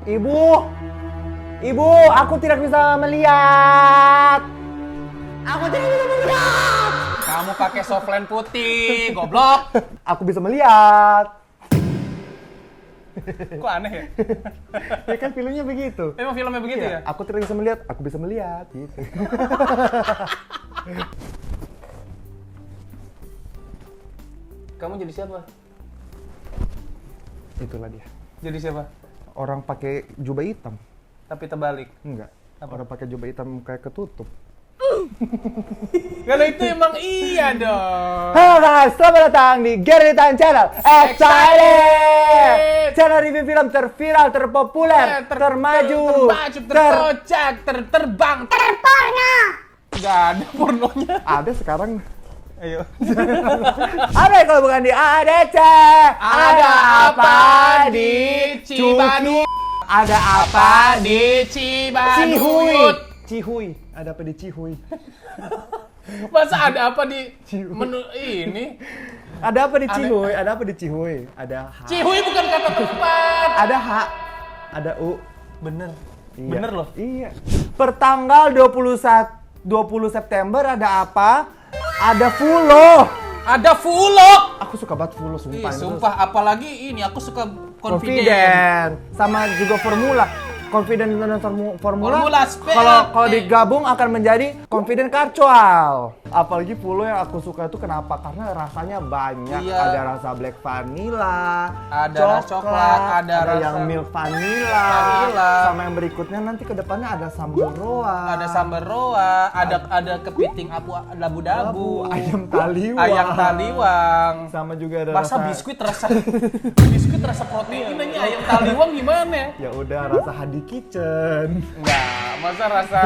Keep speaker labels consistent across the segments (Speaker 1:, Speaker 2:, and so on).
Speaker 1: Ibu, ibu, aku tidak bisa melihat. Aku tidak bisa melihat.
Speaker 2: Kamu pakai softline putih, goblok.
Speaker 1: Aku bisa melihat.
Speaker 2: Kok aneh ya?
Speaker 1: Ya kan filmnya begitu.
Speaker 2: Emang filmnya begitu ya?
Speaker 1: Aku tidak bisa melihat, aku bisa melihat gitu.
Speaker 2: Kamu jadi siapa?
Speaker 1: Itulah dia.
Speaker 2: Jadi siapa?
Speaker 1: Orang pakai jubah hitam.
Speaker 2: Tapi terbalik.
Speaker 1: Enggak.
Speaker 2: Apa?
Speaker 1: Orang pakai jubah hitam kayak ketutup.
Speaker 2: Kalau itu emang iya dong.
Speaker 1: Halo guys, selamat datang di Geritan Channel. Excited! Channel review film terviral, terpopuler, termaju,
Speaker 2: terkocak, terbang, terporno. Gak ada pornonya.
Speaker 1: Ada sekarang.
Speaker 2: Ayo.
Speaker 1: Ada kalau bukan di ADC.
Speaker 2: Ada apa di Cibaduyut?
Speaker 1: Ada apa
Speaker 2: di Cibaduyut?
Speaker 1: Cihuy. Ada apa di Cihuy?
Speaker 2: Masa ada apa di
Speaker 1: Cihuy.
Speaker 2: menu ini?
Speaker 1: Ada apa di Cihuy? Ada apa di Cihuy? Ada H.
Speaker 2: Cihuy bukan kata tempat.
Speaker 1: Ada H. Ada U.
Speaker 2: Bener.
Speaker 1: Iya.
Speaker 2: Bener loh.
Speaker 1: Iya. Pertanggal 20 September ada apa? Ada Fulo.
Speaker 2: Ada Fulok.
Speaker 1: Aku suka banget Fulo, sumpah.
Speaker 2: Ih, sumpah, apalagi ini aku suka confident.
Speaker 1: Confident. Sama juga Formula. Confident dan Formula.
Speaker 2: Formula spell.
Speaker 1: Kalau digabung akan menjadi Confident Casual. Apalagi Fulo yang aku suka itu kenapa? Karena rasanya banyak.
Speaker 2: Iya.
Speaker 1: Ada rasa black vanilla,
Speaker 2: Ada rasa coklat, ada rasa
Speaker 1: yang milk vanilla. Sama yang berikutnya nanti kedepannya ada sambal roa.
Speaker 2: Ada sambal roa, ada kepiting dabu-dabu,
Speaker 1: Ayam taliwang.
Speaker 2: ayam taliwang.
Speaker 1: Sama juga ada
Speaker 2: Masa
Speaker 1: rasa
Speaker 2: biskuit rasa protein aja ayam taliwang gimana?
Speaker 1: ya udah rasa Hadi Kitchen.
Speaker 2: Enggak, masa rasa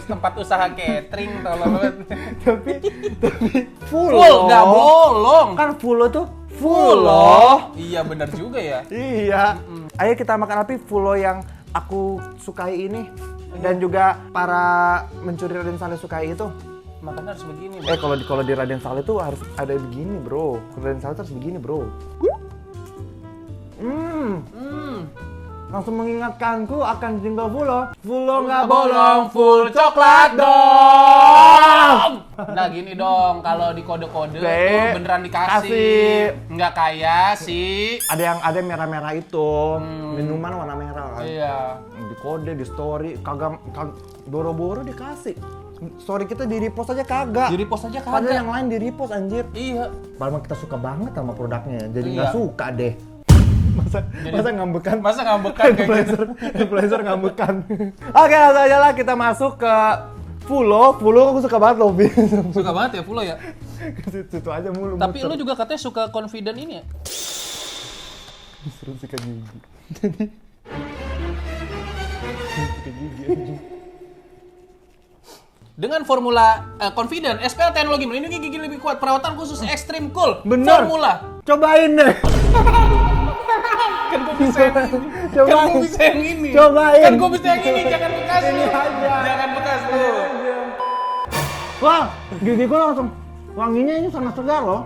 Speaker 2: tempat usaha catering tolong banget.
Speaker 1: tapi full
Speaker 2: Nggak bolong.
Speaker 1: kan Fulo tuh
Speaker 2: Fulo. Iya benar juga ya.
Speaker 1: iya. Ayo kita makan api Fulo yang aku sukai ini dan juga para mencuri Raden Saleh sukai itu.
Speaker 2: Makannya harus begini.
Speaker 1: Kalau di Raden Saleh tuh harus ada begini bro. Raden Saleh tuh harus begini bro. Langsung mengingatkanku akan jingle Fulo. Fulo nggak bolong, full coklat dong.
Speaker 2: Nah gini dong, kalau di kode-kode tuh
Speaker 1: Be,
Speaker 2: beneran
Speaker 1: kasih.
Speaker 2: dikasih. Nggak kayak sih.
Speaker 1: Ada merah-merah itu, minuman warna merah kan.
Speaker 2: Iya.
Speaker 1: Di kode, di story, kagak boro-boro dikasih. Story kita di repost aja kagak.
Speaker 2: Di repost aja
Speaker 1: Padahal
Speaker 2: kagak.
Speaker 1: yang lain di repost anjir.
Speaker 2: Iya.
Speaker 1: Padahal kita suka banget sama produknya, jadi
Speaker 2: Iya.
Speaker 1: nggak suka deh. Masa ngambekan?
Speaker 2: Masa ngambekan kayak gitu?
Speaker 1: Influencer ngambekan. Oke, langsung aja lah kita masuk ke Fulo aku suka banget loh, Bi.
Speaker 2: Suka banget ya Fulo ya.
Speaker 1: Ke situ aja mulu.
Speaker 2: Tapi
Speaker 1: muter.
Speaker 2: lu juga katanya suka confident ini ya?
Speaker 1: Seru sikat gigi. Jadi sikat gigi anjing.
Speaker 2: Dengan formula confident, SPL teknologi melindungi gigi lebih kuat, perawatan khusus Extreme Cool.
Speaker 1: Bener.
Speaker 2: Formula.
Speaker 1: Cobain deh.
Speaker 2: Kan gua bisa yang ini.
Speaker 1: Cobain.
Speaker 2: Kan gua bisa yang ini.
Speaker 1: Cobain.
Speaker 2: Kan gua bisa yang ini, jangan bekas
Speaker 1: Ini
Speaker 2: lu.
Speaker 1: aja.
Speaker 2: Jangan bekas lu.
Speaker 1: Wah, gigi gua langsung wanginya ini sangat segar loh.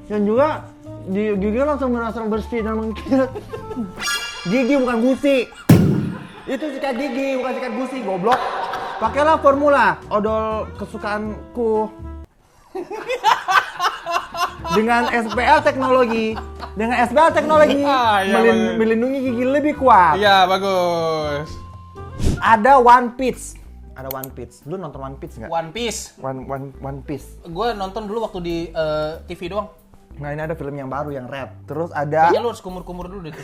Speaker 1: Dan juga gigi langsung merasa bersih dan mengkilat. Gigi bukan gusi. Itu sikat gigi, bukan sikat gusi, goblok. Pakailah Formula, odol kesukaanku. Dengan SPL teknologi,
Speaker 2: Iya, bagus.
Speaker 1: melindungi gigi lebih kuat.
Speaker 2: Iya, bagus.
Speaker 1: Ada One Piece. Lu nonton One Piece nggak?
Speaker 2: One Piece.
Speaker 1: One Piece.
Speaker 2: Gue nonton dulu waktu di TV doang.
Speaker 1: Nah ini ada film yang baru yang Red. Terus ada
Speaker 2: Kayaknya lu harus kumur-kumur dulu deh.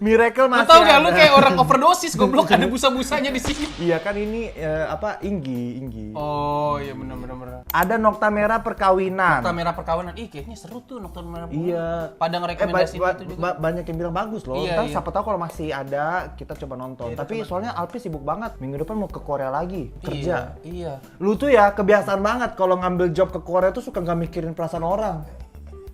Speaker 1: Miracle
Speaker 2: Lu
Speaker 1: masih
Speaker 2: tau gak
Speaker 1: ada.
Speaker 2: lu kayak orang overdosis goblok, ada busa-busanya di sini.
Speaker 1: Iya kan ini Inggi.
Speaker 2: Oh iya bener.
Speaker 1: Ada Nokta Merah Perkawinan.
Speaker 2: Kamera perkawinan, ih kayaknya seru tuh nonton merah perkawinan.
Speaker 1: Iya.
Speaker 2: Pada ngerekomendasiin itu juga.
Speaker 1: Banyak yang bilang bagus loh.
Speaker 2: Iya,
Speaker 1: Ntar
Speaker 2: iya.
Speaker 1: siapa tahu kalau masih ada kita coba nonton.
Speaker 2: Iya,
Speaker 1: Tapi
Speaker 2: coba.
Speaker 1: soalnya Alpi sibuk banget. Minggu depan mau ke Korea lagi kerja.
Speaker 2: Iya.
Speaker 1: Lu tuh ya kebiasaan banget kalau ngambil job ke Korea tuh suka nggak mikirin perasaan orang.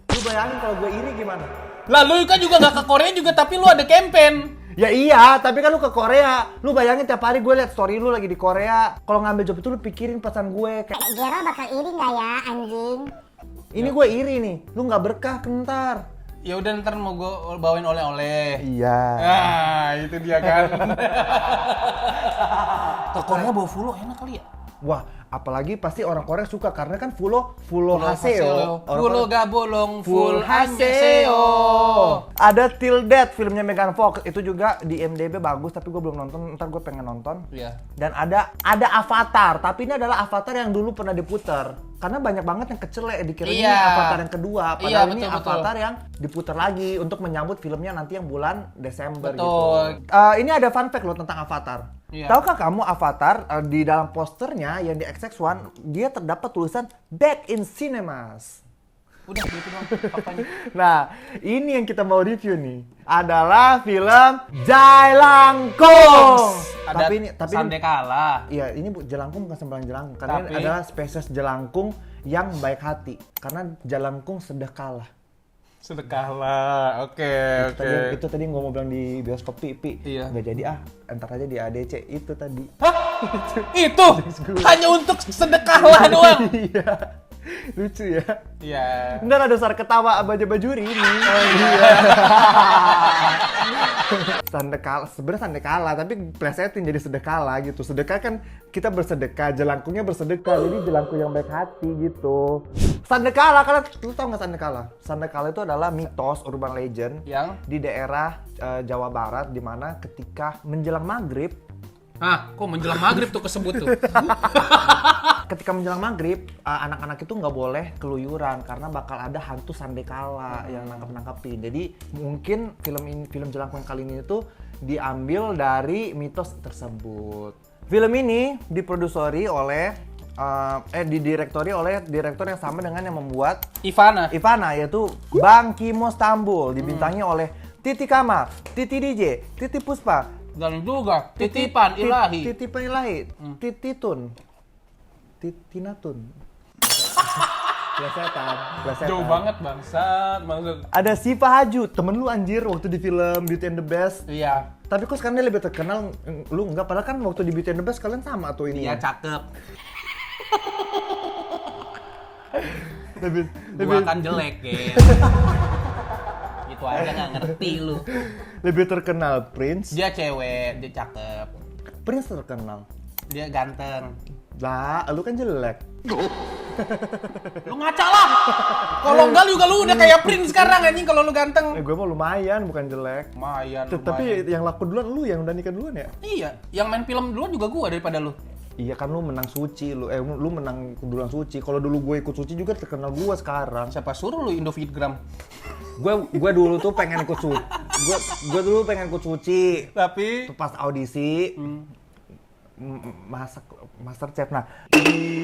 Speaker 1: Lu bayangin kalau gue iri gimana?
Speaker 2: Lah lu kan juga gak ke Korea juga, tapi lu ada campaign.
Speaker 1: Ya iya, tapi kan lu ke Korea. Lu bayangin tiap hari gue liat story lu lagi di Korea. Kalau ngambil job itu lu pikirin perasaan gue. Kayak,
Speaker 3: Gero bakal iri nggak ya anjing?
Speaker 1: ini gue iri nih, lu nggak berkah kentar.
Speaker 2: Ya udah ntar mau gue bawain oleh-oleh.
Speaker 1: Iya.
Speaker 2: Ah, Nah, itu dia kan. Ke Korea bawa fulo enak kali ya?
Speaker 1: Wah, apalagi pasti orang Korea suka karena kan full haseo.
Speaker 2: Fulo gak bolong, full
Speaker 1: haseo.
Speaker 2: haseo.
Speaker 1: Ada Till Death filmnya Megan Fox, itu juga di IMDb bagus tapi gue belum nonton, ntar gue pengen nonton.
Speaker 2: Iya.
Speaker 1: Dan ada Avatar, tapi ini adalah Avatar yang dulu pernah diputar. Karena banyak banget yang kecelek dikira ini Avatar yang kedua, padahal ini Avatar yang diputar lagi untuk menyambut filmnya nanti yang bulan Desember gitu. Ini ada fun fact loh tentang Avatar.
Speaker 2: Iya.
Speaker 1: Tahukah kamu Avatar di dalam posternya yang di XX1 dia terdapat tulisan Back in Cinemas.
Speaker 2: Udah gitu dong apanya.
Speaker 1: Nah, ini yang kita mau review nih adalah film Jailangkung.
Speaker 2: Tapi Sandekala.
Speaker 1: Iya, ini jelangkung bukan sembarang jelangkung karena ini adalah spesies jelangkung yang baik hati karena jelangkung sedekala.
Speaker 2: Sedekala. Oke.
Speaker 1: Itu tadi gua mau bilang di bioskop Pi.
Speaker 2: Iya.
Speaker 1: Nggak jadi entar aja di ADC itu tadi.
Speaker 2: Hah? Itu hanya untuk sedekala doang.
Speaker 1: Iya. Lucu ya.
Speaker 2: Iya.
Speaker 1: Ntar ada suara ketawa baju-bajuri ini. Oh iya. Sandekala, sebenarnya sandekala tapi plesetin jadi sedekala gitu. Sedekah kan kita bersedekah, jelangkungnya bersedekah. Jadi jelangkung yang baik hati gitu. Sandekala, kalian lu tau nggak Sandekala? Sandekala itu adalah mitos urban legend
Speaker 2: yang
Speaker 1: di daerah Jawa Barat di mana ketika menjelang maghrib.
Speaker 2: Kok menjelang maghrib tuh kesebut tuh.
Speaker 1: Ketika menjelang maghrib, anak-anak itu nggak boleh keluyuran karena bakal ada hantu sandekala yang nangkep-nangkepin. Jadi mungkin film Jelangkung kali ini tuh diambil dari mitos tersebut. Film ini diproduksi oleh didirektori oleh direktur yang sama dengan yang membuat
Speaker 2: Ivana
Speaker 1: yaitu Bang Kimo Stambul, dibintangi oleh Titi Kamal, Titi DJ, Titi Puspa,
Speaker 2: dan juga titipan ilahi.
Speaker 1: Titipan ilahi, Tititun. Titinatun. Plesetan.
Speaker 2: Jauh banget bangsat.
Speaker 1: Ada Siva Haju, temen lu anjir waktu di film Beauty and the Beast.
Speaker 2: Iya.
Speaker 1: Tapi kok sekarang dia lebih terkenal, lu enggak, padahal kan waktu di Beauty and the Beast kalian sama tuh ini.
Speaker 2: Iya cakep.
Speaker 1: Lebih
Speaker 2: Gua kan jelek ya. Itu aja nggak ngerti lu.
Speaker 1: lebih terkenal Prince.
Speaker 2: Dia cewek, dia cakep.
Speaker 1: Prince terkenal.
Speaker 2: Dia ganteng.
Speaker 1: Lah, lu kan jelek.
Speaker 2: Lu ngaca lah. Kalau enggak juga lu udah kayak Prince sekarang anjing kalau lu ganteng.
Speaker 1: Gue mau lumayan, bukan jelek.
Speaker 2: Lumayan.
Speaker 1: Tapi yang laku duluan lu, yang udah nikah duluan ya?
Speaker 2: Iya, yang main film duluan juga gua daripada lu.
Speaker 1: Iya kan lu menang suci, lu menang duluan suci. Kalau dulu gue ikut suci juga terkenal gue sekarang.
Speaker 2: Siapa suruh lu Indofitgram?
Speaker 1: Gue dulu tuh pengen ikut suci. Gue dulu pengen ikut suci.
Speaker 2: Tapi
Speaker 1: Pas audisi masak Masterchef. Nah,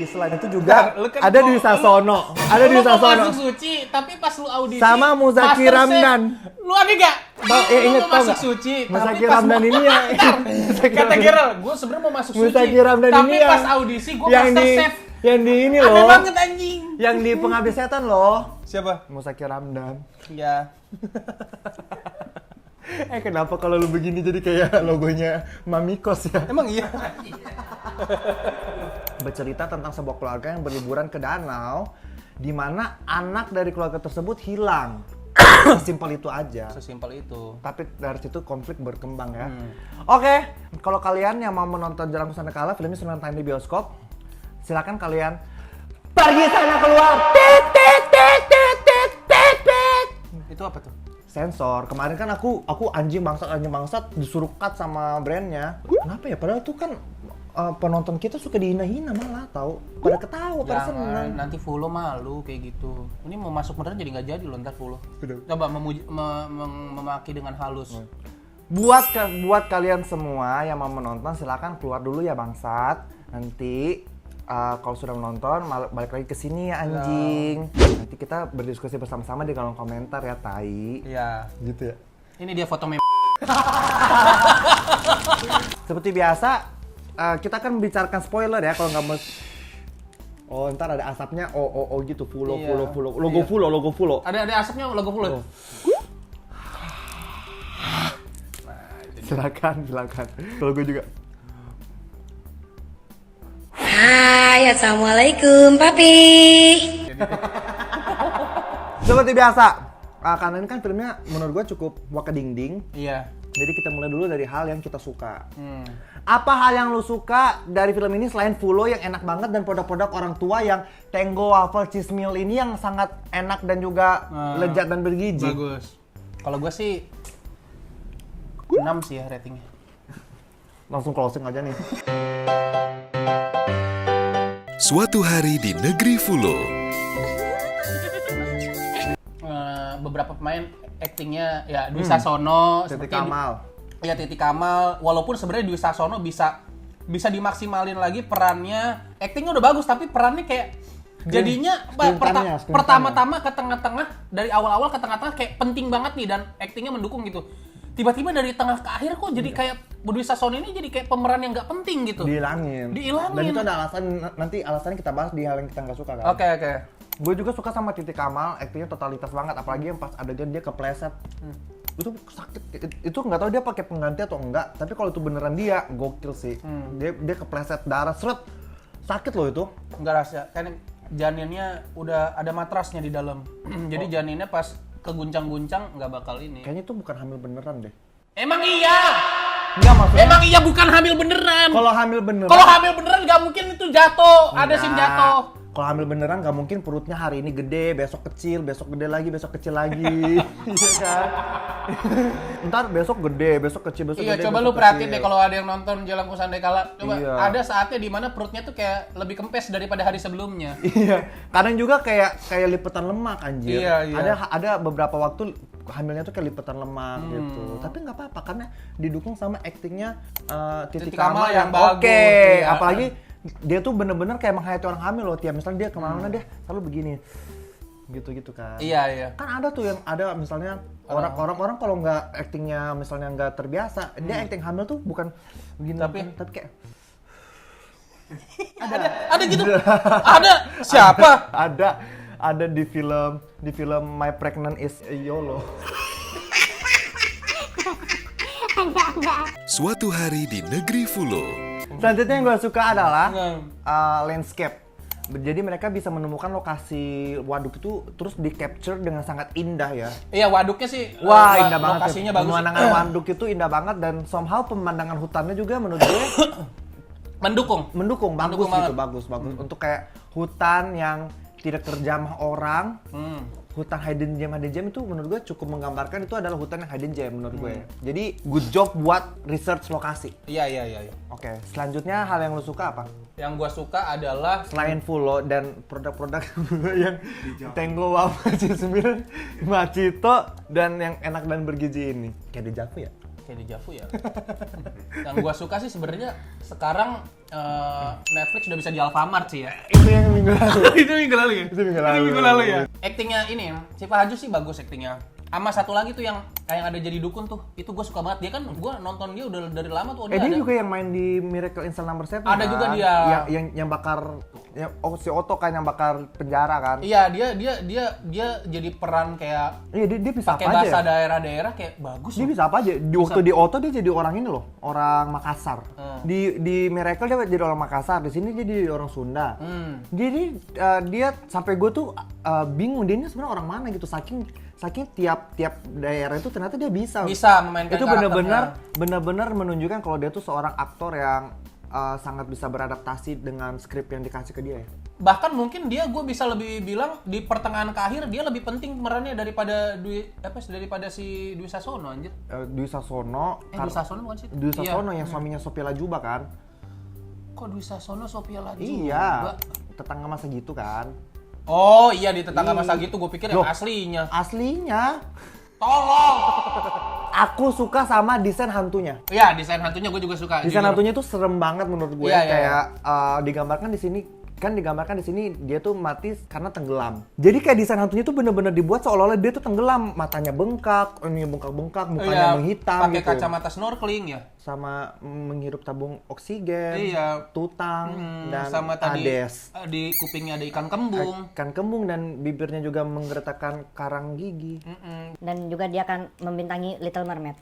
Speaker 1: selain itu juga
Speaker 2: Lu kan
Speaker 1: ada di Sasono. Ada di
Speaker 2: lu mau
Speaker 1: Sasono.
Speaker 2: masuk suci, tapi pas lu audisi
Speaker 1: Sama Muzaki
Speaker 2: Masterchef,
Speaker 1: Ramdan.
Speaker 2: Lu ada gak?
Speaker 1: Inget
Speaker 2: Lu
Speaker 1: tau
Speaker 2: masuk
Speaker 1: gak?
Speaker 2: suci,
Speaker 1: Muzaki
Speaker 2: tapi pas
Speaker 1: Ramdan ini ya.
Speaker 2: kata Gerald, gue sebenarnya mau masuk suci,
Speaker 1: Muzaki Ramdan
Speaker 2: tapi
Speaker 1: ini
Speaker 2: pas
Speaker 1: yang
Speaker 2: audisi gue
Speaker 1: yang di
Speaker 2: Masterchef.
Speaker 1: yang di ini
Speaker 2: Aneh
Speaker 1: loh.
Speaker 2: banget anjing.
Speaker 1: Yang di Pengabdi Setan loh.
Speaker 2: Siapa?
Speaker 1: Muzaki Ramdan.
Speaker 2: Ya.
Speaker 1: Kenapa kalau lu begini jadi kayak logonya Mamikos ya?
Speaker 2: Emang iya.
Speaker 1: Bercerita tentang sebuah keluarga yang berliburan ke danau di mana anak dari keluarga tersebut hilang. Simpel itu aja.
Speaker 2: Sesimpel itu.
Speaker 1: Tapi dari situ konflik berkembang ya. Oke, kalau kalian yang mau menonton Jelangkung Sandekala, filmnya sudah tayang di bioskop, silakan kalian pergi sana keluar. Tit tit tit tit tit tit tit.
Speaker 2: Itu apa tuh?
Speaker 1: Sensor. Kemarin kan aku anjing bangsat disuruh cut sama brandnya. Kenapa ya? Padahal tuh kan penonton kita suka dihina-hina malah tahu. Pada ketawa, pada seneng.
Speaker 2: Jangan, nanti follow malu kayak gitu. Ini mau masuk beneran jadi nggak jadi loh ntar follow.
Speaker 1: Udah.
Speaker 2: Coba memaki dengan halus.
Speaker 1: Buat kalian semua yang mau menonton silakan keluar dulu ya bangsat. Nanti kalau sudah menonton balik lagi ke sini ya anjing. Nanti kita berdiskusi bersama-sama di kolom komentar ya tai.
Speaker 2: Iya.
Speaker 1: Gitu ya.
Speaker 2: Ini dia foto meme.
Speaker 1: Seperti biasa kita akan membicarakan spoiler ya kalau nggak mau. Oh ntar ada asapnya gitu follow.
Speaker 2: Iya.
Speaker 1: Logo follow.
Speaker 2: Ada asapnya logo follow.
Speaker 1: Silakan. Kalau gue juga.
Speaker 4: Hai, assalamualaikum, papi.
Speaker 1: Seperti biasa, karena ini kan filmnya menurut gue cukup wakedingding.
Speaker 2: Iya.
Speaker 1: Jadi kita mulai dulu dari hal yang kita suka. Apa hal yang lu suka dari film ini selain Fulo yang enak banget dan produk-produk orang tua yang Tango Waffle Cheese Meal ini yang sangat enak dan juga lezat dan bergizi?
Speaker 2: Bagus. Kalau gue sih 6 sih ya ratingnya.
Speaker 1: Langsung closing aja nih.
Speaker 5: Suatu hari di negeri Fulo.
Speaker 2: Beberapa pemain actingnya ya Dwi Sasono,
Speaker 1: Titi
Speaker 2: seperti
Speaker 1: Kamal.
Speaker 2: Iya Titi Kamal. Walaupun sebenarnya Dwi Sasono bisa dimaksimalin lagi perannya. Actingnya udah bagus tapi perannya kayak jadinya pertama-tama ke tengah-tengah, dari awal-awal ke tengah-tengah kayak penting banget nih dan actingnya mendukung gitu. Tiba-tiba dari tengah ke akhir kok jadi kayak Dwi Sasono ini jadi kayak pemeran yang nggak penting gitu.
Speaker 1: Dihilangin. Dan itu ada alasan, nanti alasannya kita bahas di hal yang kita nggak suka kan.
Speaker 2: Oke.
Speaker 1: Gue juga suka sama Titi Kamal, aktingnya totalitas banget, apalagi yang pas adegan dia kepleset. Itu sakit. Itu nggak tahu dia pakai pengganti atau enggak, tapi kalau itu beneran dia, gokil sih. Dia kepleset darah, seret. Sakit loh itu.
Speaker 2: Enggak rahasia. Kan janinnya udah ada matrasnya di dalam. Jadi janinnya pas keguncang-guncang nggak bakal ini.
Speaker 1: Kayaknya itu bukan hamil beneran deh.
Speaker 2: Emang iya.
Speaker 1: Enggak maksudnya.
Speaker 2: Emang iya bukan hamil beneran.
Speaker 1: Kalau hamil beneran.
Speaker 2: Kalau hamil beneran nggak mungkin itu jatuh. Ada scene jatuh.
Speaker 1: Kalau hamil beneran nggak mungkin perutnya hari ini gede, besok kecil, besok gede lagi, besok kecil lagi. Iya kan? Ntar besok gede, besok kecil, besok
Speaker 2: Iya,
Speaker 1: gede.
Speaker 2: coba lu perhatiin deh kalau ada yang nonton Jalan Kusandai Kala. Coba
Speaker 1: Iya.
Speaker 2: ada saatnya di mana perutnya tuh kayak lebih kempes daripada hari sebelumnya.
Speaker 1: Iya, kadang juga kayak lipetan lemak anjir.
Speaker 2: Iya.
Speaker 1: Ada beberapa waktu hamilnya tuh kayak lipetan lemak gitu. Tapi nggak apa-apa karena didukung sama aktingnya Titi Kamal yang
Speaker 2: bagus.
Speaker 1: oke.
Speaker 2: Iya.
Speaker 1: Apalagi dia tuh bener-bener kayak menghayati orang hamil loh. Tiap misalnya dia kemana-mana dia selalu begini. Gitu kan.
Speaker 2: Iya.
Speaker 1: Kan ada tuh yang ada misalnya orang-orang kalau nggak aktingnya misalnya nggak terbiasa, dia akting hamil tuh bukan begini tapi kayak
Speaker 2: Ada gitu. Ada siapa?
Speaker 1: ada di film My Pregnant Is YOLO.
Speaker 5: Suatu hari di negeri Fulo.
Speaker 1: Selanjutnya yang gue suka adalah landscape. Jadi mereka bisa menemukan lokasi waduk itu terus di capture dengan sangat indah ya.
Speaker 2: Iya, waduknya sih.
Speaker 1: Wah, indah banget.
Speaker 2: Lokasinya bagus.
Speaker 1: Pemandangan waduk itu indah banget dan somehow pemandangan hutannya juga menurut gue mendukung bagus gitu, bagus. Untuk kayak hutan yang tidak terjamah orang. Hutan hidden gem itu menurut gue cukup menggambarkan itu adalah hutan yang hidden gem menurut gue. Jadi good job buat research lokasi.
Speaker 2: Iya.
Speaker 1: Oke, selanjutnya hal yang lu suka apa?
Speaker 2: Yang gua suka adalah
Speaker 1: Selain Fulo dan produk-produk yang Tango Waffle Cheese Meal, Machito dan yang enak dan bergizi ini. Kayak dejavu ya?
Speaker 2: kayak dejavu ya. Yang gua suka sih sebenarnya sekarang Netflix udah bisa di Alfamart sih ya.
Speaker 1: Itu yang minggu lalu.
Speaker 2: Itu minggu lalu ya?
Speaker 1: Itu minggu
Speaker 2: lalu ya. Actingnya ini, si Pak Haju sih bagus actingnya. Sama satu lagi tuh yang ada jadi dukun tuh, itu gue suka banget. Dia kan gue nonton dia udah dari lama tuh.
Speaker 1: Dia juga yang main di Miracle in Cell Number 7
Speaker 2: ada
Speaker 1: kan?
Speaker 2: juga dia.
Speaker 1: Yang bakar, si Otto kan yang bakar penjara kan?
Speaker 2: Iya, dia jadi peran kayak.
Speaker 1: Iya, dia bisa
Speaker 2: pakai
Speaker 1: apa aja.
Speaker 2: bahasa daerah-daerah kayak bagus.
Speaker 1: Dia bisa apa aja. Waktu di Otto dia jadi orang ini loh, orang Makassar. Di Miracle dia jadi orang Makassar, di sini dia jadi orang Sunda. Jadi dia sampai gue tuh bingung dia ini sebenarnya orang mana gitu, saking tiap daerah itu ternyata dia bisa
Speaker 2: memainkan
Speaker 1: itu
Speaker 2: karakternya.
Speaker 1: benar-benar menunjukkan kalau dia tuh seorang aktor yang sangat bisa beradaptasi dengan skrip yang dikasih ke dia ya.
Speaker 2: Bahkan mungkin gue bisa lebih bilang di pertengahan ke akhir dia lebih penting perannya daripada si Dwi Sasono anjir.
Speaker 1: Dwi Sasono
Speaker 2: Dwi Sasono bukan sih?
Speaker 1: Dwi Sasono yang suaminya Sophia Latjuba kan?
Speaker 2: Kok Dwi Sasono Sophia Latjuba?
Speaker 1: Iya, tetangga masa gitu kan.
Speaker 2: Oh iya, di tetangga masa gitu gue pikir yang
Speaker 1: aslinya.
Speaker 2: Tolong.
Speaker 1: Aku suka sama desain hantunya.
Speaker 2: Iya, desain hantunya gue juga suka.
Speaker 1: Desain hantunya tuh serem banget menurut gue.
Speaker 2: Iya.
Speaker 1: Digambarkan di sini dia tuh mati karena tenggelam. Jadi kayak desain hantunya tuh bener-bener dibuat seolah-olah dia tuh tenggelam, matanya bengkak, bengkak-bengkak, mukanya menghitam
Speaker 2: pakai
Speaker 1: gitu.
Speaker 2: Kacamata snorkeling ya.
Speaker 1: Sama menghirup tabung oksigen,
Speaker 2: iya.
Speaker 1: Tutang dan
Speaker 2: sama tadi
Speaker 1: Ades.
Speaker 2: Di kupingnya ada ikan kembung.
Speaker 1: Ikan kembung dan bibirnya juga menggeretakkan karang gigi.
Speaker 3: Dan juga dia akan membintangi Little Mermaid.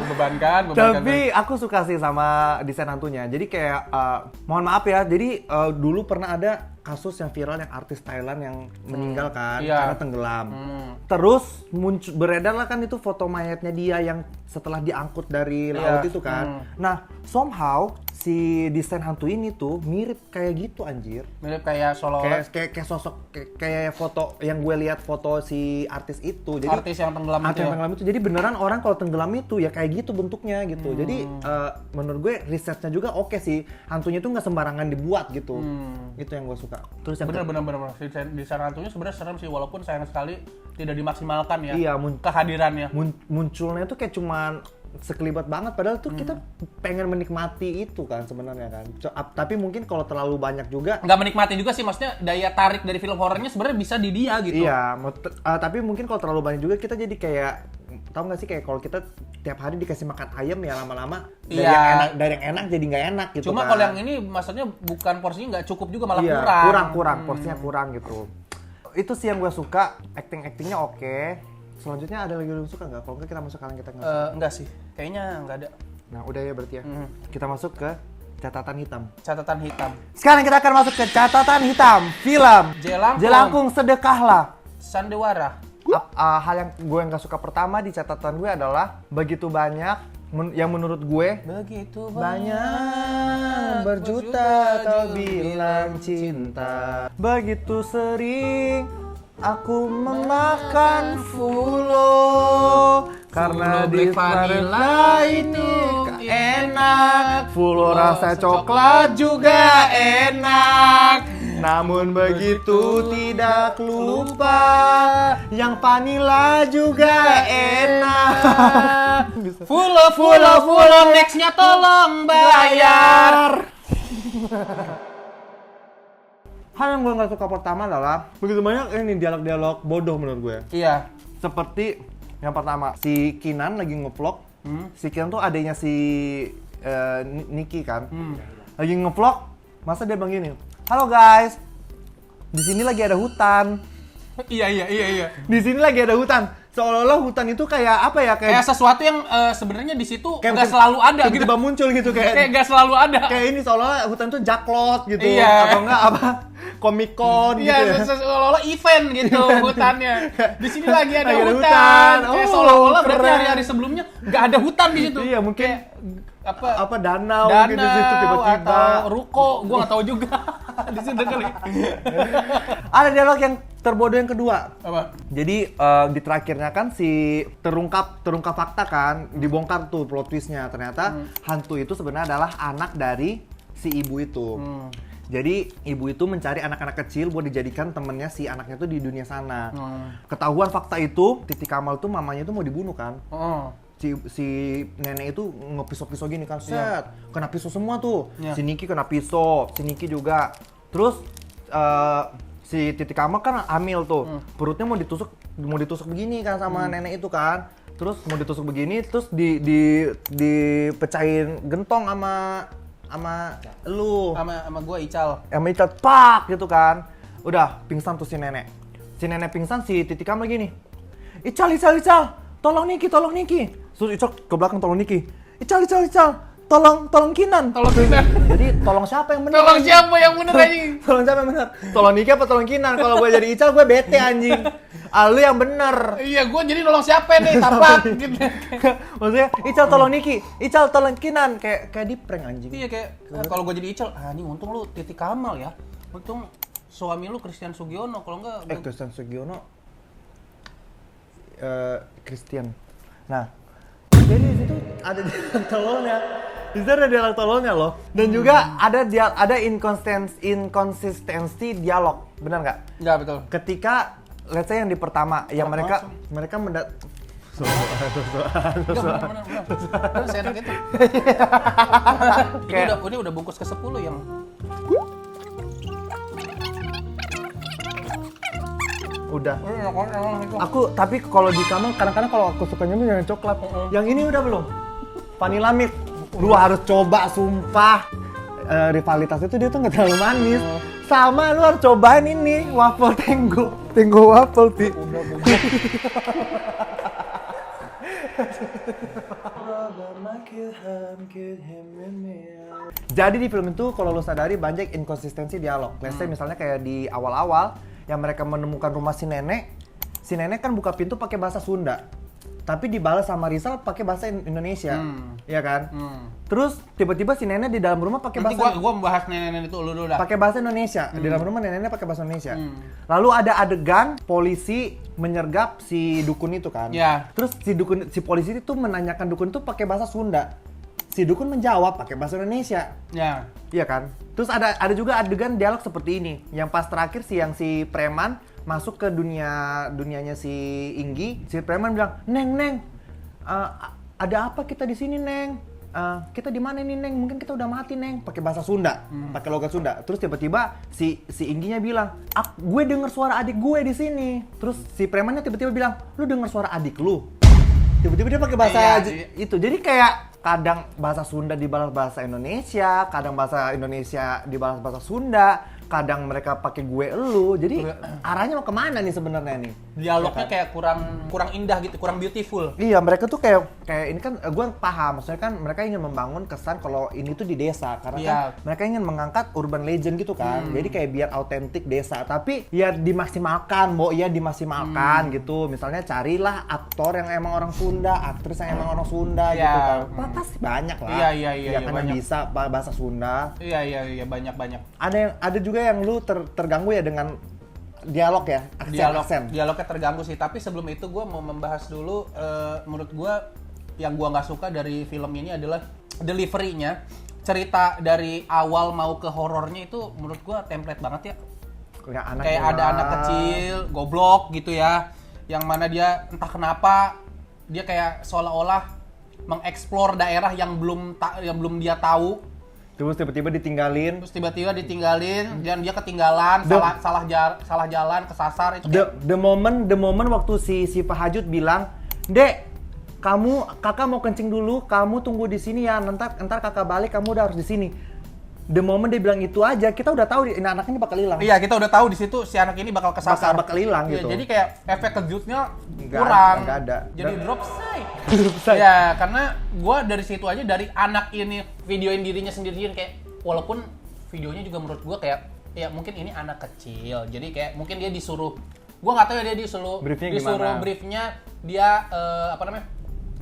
Speaker 2: Membebankan.
Speaker 1: Tapi aku suka sih sama desain hantunya. Jadi kayak mohon maaf ya. Jadi dulu pernah ada kasus yang viral yang artis Thailand yang meninggal kan
Speaker 2: Iya.
Speaker 1: karena tenggelam. Terus beredar lah kan itu foto mayatnya dia yang setelah diangkut dari laut itu kan. Nah, somehow si desain hantu ini tuh mirip kayak gitu anjir.
Speaker 2: Mirip kayak seolah-olah
Speaker 1: Kayak sosok kayak foto yang gue lihat foto si artis itu. Jadi
Speaker 2: artis yang tenggelam
Speaker 1: artis
Speaker 2: itu
Speaker 1: yang
Speaker 2: ya.
Speaker 1: tenggelam itu. Jadi beneran orang kalau tenggelam itu ya kayak gitu bentuknya gitu. Jadi menurut gue risetnya juga oke sih. Hantunya tuh nggak sembarangan dibuat gitu. Itu yang gue suka. Terus yang
Speaker 2: Bener. Desain hantunya sebenarnya serem sih, walaupun sayang sekali tidak dimaksimalkan ya.
Speaker 1: Iya,
Speaker 2: kehadirannya.
Speaker 1: munculnya tuh kayak cuman sekelibat banget padahal tuh kita pengen menikmati itu kan sebenarnya kan. Tapi mungkin kalau terlalu banyak juga
Speaker 2: Nggak menikmati juga sih, maksudnya daya tarik dari film horornya sebenarnya bisa di dia gitu.
Speaker 1: iya, tapi mungkin kalau terlalu banyak juga kita jadi kayak tahu nggak sih kayak kalau kita tiap hari dikasih makan ayam ya lama-lama
Speaker 2: Iya.
Speaker 1: dari yang enak jadi nggak enak gitu.
Speaker 2: Cuma
Speaker 1: kan.
Speaker 2: kalau yang ini maksudnya bukan porsinya nggak cukup juga, malah
Speaker 1: Iya,
Speaker 2: kurang.
Speaker 1: porsinya kurang gitu. Itu sih yang gue suka, actingnya oke. Selanjutnya ada lagi yang lu suka nggak? Kalau nggak kita masuk kalian kita nggak suka.
Speaker 2: Enggak sih, kayaknya nggak ada.
Speaker 1: Nah udah ya berarti ya. Kita masuk ke catatan hitam.
Speaker 2: Catatan hitam.
Speaker 1: Sekarang kita akan masuk ke catatan hitam film
Speaker 2: Jelangkung.
Speaker 1: Sedekahlah.
Speaker 2: Sandiwara.
Speaker 1: Hal yang gue nggak suka pertama di catatan gue adalah begitu banyak yang menurut gue
Speaker 2: Begitu
Speaker 1: banyak berjuta kau bilang cinta, begitu sering aku memakan fulo karena
Speaker 2: Fulo
Speaker 1: di
Speaker 2: Black Vanilla
Speaker 1: ini enak, fulo rasa coklat juga enak. Namun begitu tidak lupa yang vanilla juga enak.
Speaker 2: Fulo, nextnya tolong bayar.
Speaker 1: Hal yang gue nggak suka pertama adalah begitu banyak ini dialog-dialog bodoh menurut gue.
Speaker 2: Iya.
Speaker 1: Seperti yang pertama, si Kinan lagi ngevlog. Si Kinan tuh adanya si Niki kan. Lagi ngevlog, masa dia bilang gini, "Halo guys, di sini lagi ada hutan."
Speaker 2: Iya.
Speaker 1: Di sini lagi ada hutan. Seolah-olah hutan itu kayak apa ya?
Speaker 2: Kayak sesuatu yang sebenarnya di situ
Speaker 1: kayak
Speaker 2: nggak selalu ada gitu.
Speaker 1: tiba-tiba muncul gitu
Speaker 2: Kayak nggak selalu ada.
Speaker 1: kayak ini seolah hutan tuh jaklot gitu.
Speaker 2: Iya.
Speaker 1: Atau enggak apa? Comic-Con gitu ya.
Speaker 2: Iya, seolah-olah event gitu hutannya. Di sini lagi ada
Speaker 1: Lagi ada
Speaker 2: hutan.
Speaker 1: hutan.
Speaker 2: Kayak
Speaker 1: Oh,
Speaker 2: seolah-olah berarti
Speaker 1: keren.
Speaker 2: hari-hari sebelumnya nggak ada hutan di situ.
Speaker 1: Iya, mungkin
Speaker 2: Kayak
Speaker 1: apa danau mungkin di situ tiba-tiba.
Speaker 2: atau ruko, gua nggak tahu juga. Di situ kali.
Speaker 1: Ada dialog yang terbodoh yang kedua.
Speaker 2: Apa?
Speaker 1: Jadi di terakhirnya kan si terungkap fakta kan, dibongkar tuh plot twistnya. Ternyata hantu itu sebenarnya adalah anak dari si ibu itu. Jadi ibu itu mencari anak-anak kecil buat dijadikan temennya si anaknya tuh di dunia sana. Ketahuan fakta itu, Titi Kamal tuh mamanya tuh mau dibunuh kan. Si nenek itu ngepisau-pisau gini kan, set, kena pisau semua tuh.
Speaker 2: Iya.
Speaker 1: Si Niki kena pisau, si Niki juga. Terus si Titi Kamal kan hamil tuh, perutnya mau ditusuk begini kan sama nenek itu kan. Terus mau ditusuk begini, terus dipecahin gentong sama lu.
Speaker 2: Sama gua Ical.
Speaker 1: Sama Ical, pak gitu kan. Udah pingsan tuh si nenek. Si nenek pingsan, si Titi Kamal gini, Ical, tolong Niki. Terus Ical ke belakang tolong Niki. Ical, tolong Kinan.
Speaker 2: Tolong Kinan.
Speaker 1: Jadi tolong siapa yang benar?
Speaker 2: Tolong siapa yang bener anjing?
Speaker 1: Tolong siapa yang benar? Tolong Niki apa tolong Kinan? Kalau gue jadi Ical gue bete anjing. Lu yang bener.
Speaker 2: Iya, gua jadi nolong siapa nih? Tapak gitu.
Speaker 1: Maksudnya Ical tolong Niki, Ical tolong Kinan, kayak di prank anjing.
Speaker 2: Iya kayak kalau gua jadi Ical, anjing untung lu Titi Kamal ya. Untung suami lu Christian Sugiono, kalau enggak
Speaker 1: Christian Sugiono Christian. Nah, jadi di situ ada dialog tololnya. Di situ ada dialog tololnya loh. Dan juga ada inkonsistensi dialog. Benar nggak?
Speaker 2: Enggak, betul.
Speaker 1: Ketika let's say yang di pertama yang mereka
Speaker 2: Bener. Seenak itu. Ini udah bungkus ke-10 yang
Speaker 1: udah. Tapi kalau di kamar kadang-kadang kalau aku sukanya tuh yang coklat. Yang ini udah belum? Vanilla milk. Lu harus coba, sumpah. Rivalitasnya tuh dia tuh nggak terlalu manis. Sama lu harus cobain ini waffle Tenggo waffle sih. Jadi di film itu kalau lo sadari banyak inkonsistensi dialog. Let's say misalnya kayak di awal-awal yang mereka menemukan rumah si nenek kan buka pintu pakai bahasa Sunda. Tapi dibalas sama Rizal pakai bahasa Indonesia. Iya kan? Terus tiba-tiba si nenek di dalam rumah pakai
Speaker 2: Nanti
Speaker 1: bahasa
Speaker 2: gua membahas nenek itu lu dulu dah.
Speaker 1: pakai bahasa Indonesia. Di dalam rumah neneknya pakai bahasa Indonesia. Lalu ada adegan polisi menyergap si dukun itu kan.
Speaker 2: Ya.
Speaker 1: Terus si polisi itu menanyakan dukun itu pakai bahasa Sunda. Si dukun menjawab pakai bahasa Indonesia.
Speaker 2: Ya.
Speaker 1: Iya kan? Terus ada juga adegan dialog seperti ini. Yang pas terakhir si preman masuk ke dunianya si Inggi. Si preman bilang, "Neng, ada apa kita di sini, Neng? Kita di mana nih, Neng? Mungkin kita udah mati, Neng." Pakai bahasa Sunda, pakai logat Sunda. Terus tiba-tiba si Ingginya bilang, "Gue dengar suara adik gue di sini." Terus si premannya tiba-tiba bilang, "Lu dengar suara adik lu?" Tiba-tiba dia pakai bahasa itu. Jadi kayak kadang bahasa Sunda dibalas bahasa Indonesia, kadang bahasa Indonesia dibalas bahasa Sunda, kadang mereka pakai gue elu. Jadi arahnya mau kemana nih sebenarnya nih?
Speaker 2: Dialognya kayak kurang indah gitu, kurang beautiful.
Speaker 1: Iya, mereka tuh kayak ini kan gue paham, maksudnya kan mereka ingin membangun kesan kalau ini tuh di desa karena kan mereka ingin mengangkat urban legend gitu kan. Jadi kayak biar autentik desa, tapi ya dimaksimalkan, dimaksimalkan gitu. Misalnya carilah aktor yang emang orang Sunda, aktris yang emang orang Sunda gitu kan. Pasti banyak lah.
Speaker 2: Iya,
Speaker 1: kan
Speaker 2: banyak.
Speaker 1: yang bisa bahasa Sunda.
Speaker 2: Iya, banyak.
Speaker 1: Ada juga yang lu terganggu ya dengan dialog ya, aksen.
Speaker 2: Dialognya terganggu sih, tapi sebelum itu gue mau membahas dulu menurut gue yang gue nggak suka dari film ini adalah delivery-nya. Cerita dari awal mau ke horornya itu menurut gue template banget ya. Kayak ada anak kecil, goblok gitu ya, yang mana dia entah kenapa dia kayak seolah-olah mengeksplor daerah yang belum dia tahu.
Speaker 1: Terus tiba-tiba ditinggalin
Speaker 2: dan dia ketinggalan, salah jalan, kesasar itu kayak...
Speaker 1: the moment waktu si Pak Hajut bilang, "Dek, kakak mau kencing dulu, kamu tunggu di sini ya, ntar kakak balik, kamu udah harus di sini." The moment dia bilang itu aja, kita udah tahu ini anaknya bakal hilang.
Speaker 2: Iya, kita udah tahu di situ si anak ini bakal kesasar,
Speaker 1: bakal hilang gitu.
Speaker 2: Jadi kayak efek kejutnya kurang.
Speaker 1: Nggak ada.
Speaker 2: Jadi drop side. Ya, karena gua dari situ aja, dari anak ini videoin dirinya sendirian kayak, walaupun videonya juga menurut gua kayak ya mungkin ini anak kecil. Jadi kayak mungkin dia disuruh, gua nggak tahu ya, dia disuruh briefnya dia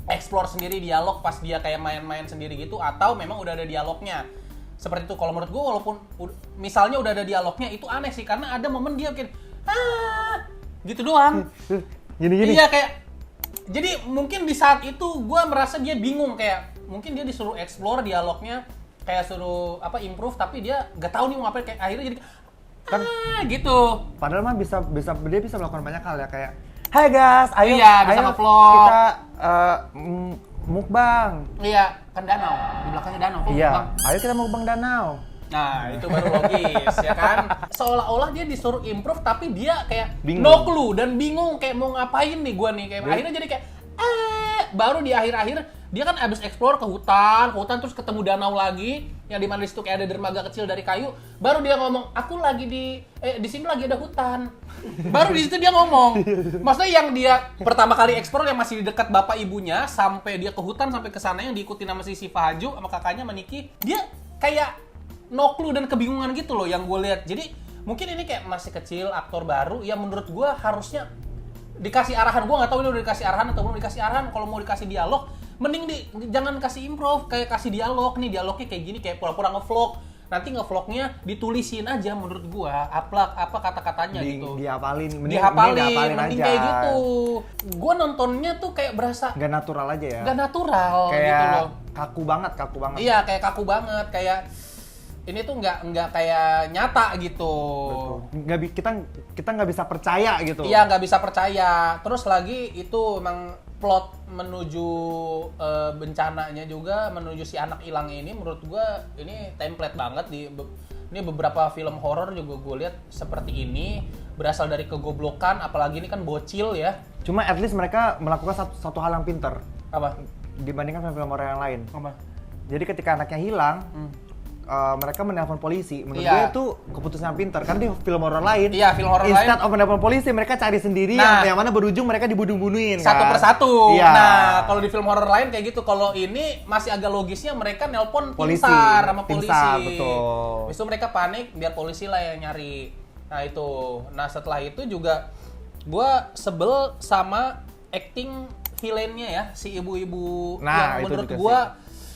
Speaker 2: explore sendiri dialog pas dia kayak main-main sendiri gitu, atau memang udah ada dialognya. Seperti itu. Kalau menurut gue, walaupun misalnya udah ada dialognya, itu aneh sih, karena ada momen dia kayak gitu doang.
Speaker 1: Gini.
Speaker 2: Iya, kayak jadi mungkin di saat itu gue merasa dia bingung, kayak mungkin dia disuruh explore dialognya, kayak suruh improve, tapi dia nggak tahu nih mau ngapain, kayak akhirnya jadi kan gitu.
Speaker 1: Padahal mah dia bisa melakukan banyak hal ya, kayak, "Hai guys, ayo
Speaker 2: bisa nge-vlog.
Speaker 1: Kita mukbang."
Speaker 2: Iya, kan danau, di belakangnya danau.
Speaker 1: Iya,
Speaker 2: Bang.
Speaker 1: ayo kita mukbang danau.
Speaker 2: Nah, itu baru logis, ya kan? Seolah-olah dia disuruh improve, tapi dia kayak
Speaker 1: bingung.
Speaker 2: No clue dan bingung kayak mau ngapain nih gua nih. Kayak akhirnya jadi kayak baru di akhir-akhir dia kan abis explore ke hutan terus ketemu danau lagi, yang dimana di situ kayak ada dermaga kecil dari kayu. Baru dia ngomong, "Aku lagi di sini lagi ada hutan." Baru di situ dia ngomong. Maksudnya yang dia pertama kali explore yang masih di dekat bapak ibunya, sampai dia ke hutan, sampai ke sana yang diikuti sama si Fahaju sama kakaknya Maniki, dia kayak no clue dan kebingungan gitu loh yang gue lihat. Jadi mungkin ini kayak masih kecil, aktor baru, ya menurut gue harusnya dikasih arahan. Gue nggak tahu ini udah dikasih arahan atau belum dikasih arahan. Kalau mau dikasih dialog, mending jangan kasih improv, kayak kasih dialog nih, dialognya kayak gini, kayak pura-pura ngevlog. Nanti ngevlognya ditulisin aja menurut gue, apa kata-katanya gitu.
Speaker 1: Dihafalin
Speaker 2: Mending
Speaker 1: aja.
Speaker 2: kayak gitu. Gue nontonnya tuh kayak berasa
Speaker 1: Nggak natural aja ya.
Speaker 2: nggak natural
Speaker 1: Kayak
Speaker 2: gitu loh.
Speaker 1: kaku banget.
Speaker 2: Iya, kayak kaku banget, kayak ini tuh nggak kayak nyata gitu.
Speaker 1: Kita nggak bisa percaya gitu.
Speaker 2: Iya, nggak bisa percaya. Terus lagi itu memang plot menuju bencananya juga, menuju si anak hilang ini, menurut gua ini template banget ini beberapa film horor juga gue lihat seperti ini, berasal dari kegoblokan, apalagi ini kan bocil ya.
Speaker 1: Cuma at least mereka melakukan satu hal yang pintar
Speaker 2: Apa?
Speaker 1: dibandingkan film-film horor yang lain.
Speaker 2: Apa?
Speaker 1: Jadi ketika anaknya hilang, mereka menelpon polisi. Menurut
Speaker 2: Iya.
Speaker 1: gue itu keputusan yang pintar karena di film horor lain.
Speaker 2: Iya, film horor lain.
Speaker 1: Instead of menelpon polisi, mereka cari sendiri
Speaker 2: Nah.
Speaker 1: yang mana berujung mereka dibunuh-bunuhin
Speaker 2: Satu
Speaker 1: kan.
Speaker 2: persatu.
Speaker 1: Iya.
Speaker 2: Nah, kalau di film horor lain kayak gitu. Kalau ini masih agak logisnya mereka nelpon
Speaker 1: Polisi.
Speaker 2: tim SAR sama
Speaker 1: Tim
Speaker 2: polisi.
Speaker 1: SAR, betul.
Speaker 2: Habis itu mereka panik, biar polisi lah yang nyari. Nah itu. Nah setelah itu juga gua sebel sama acting villainnya ya, si ibu-ibu
Speaker 1: Nah,
Speaker 2: yang
Speaker 1: itu
Speaker 2: menurut
Speaker 1: juga
Speaker 2: gua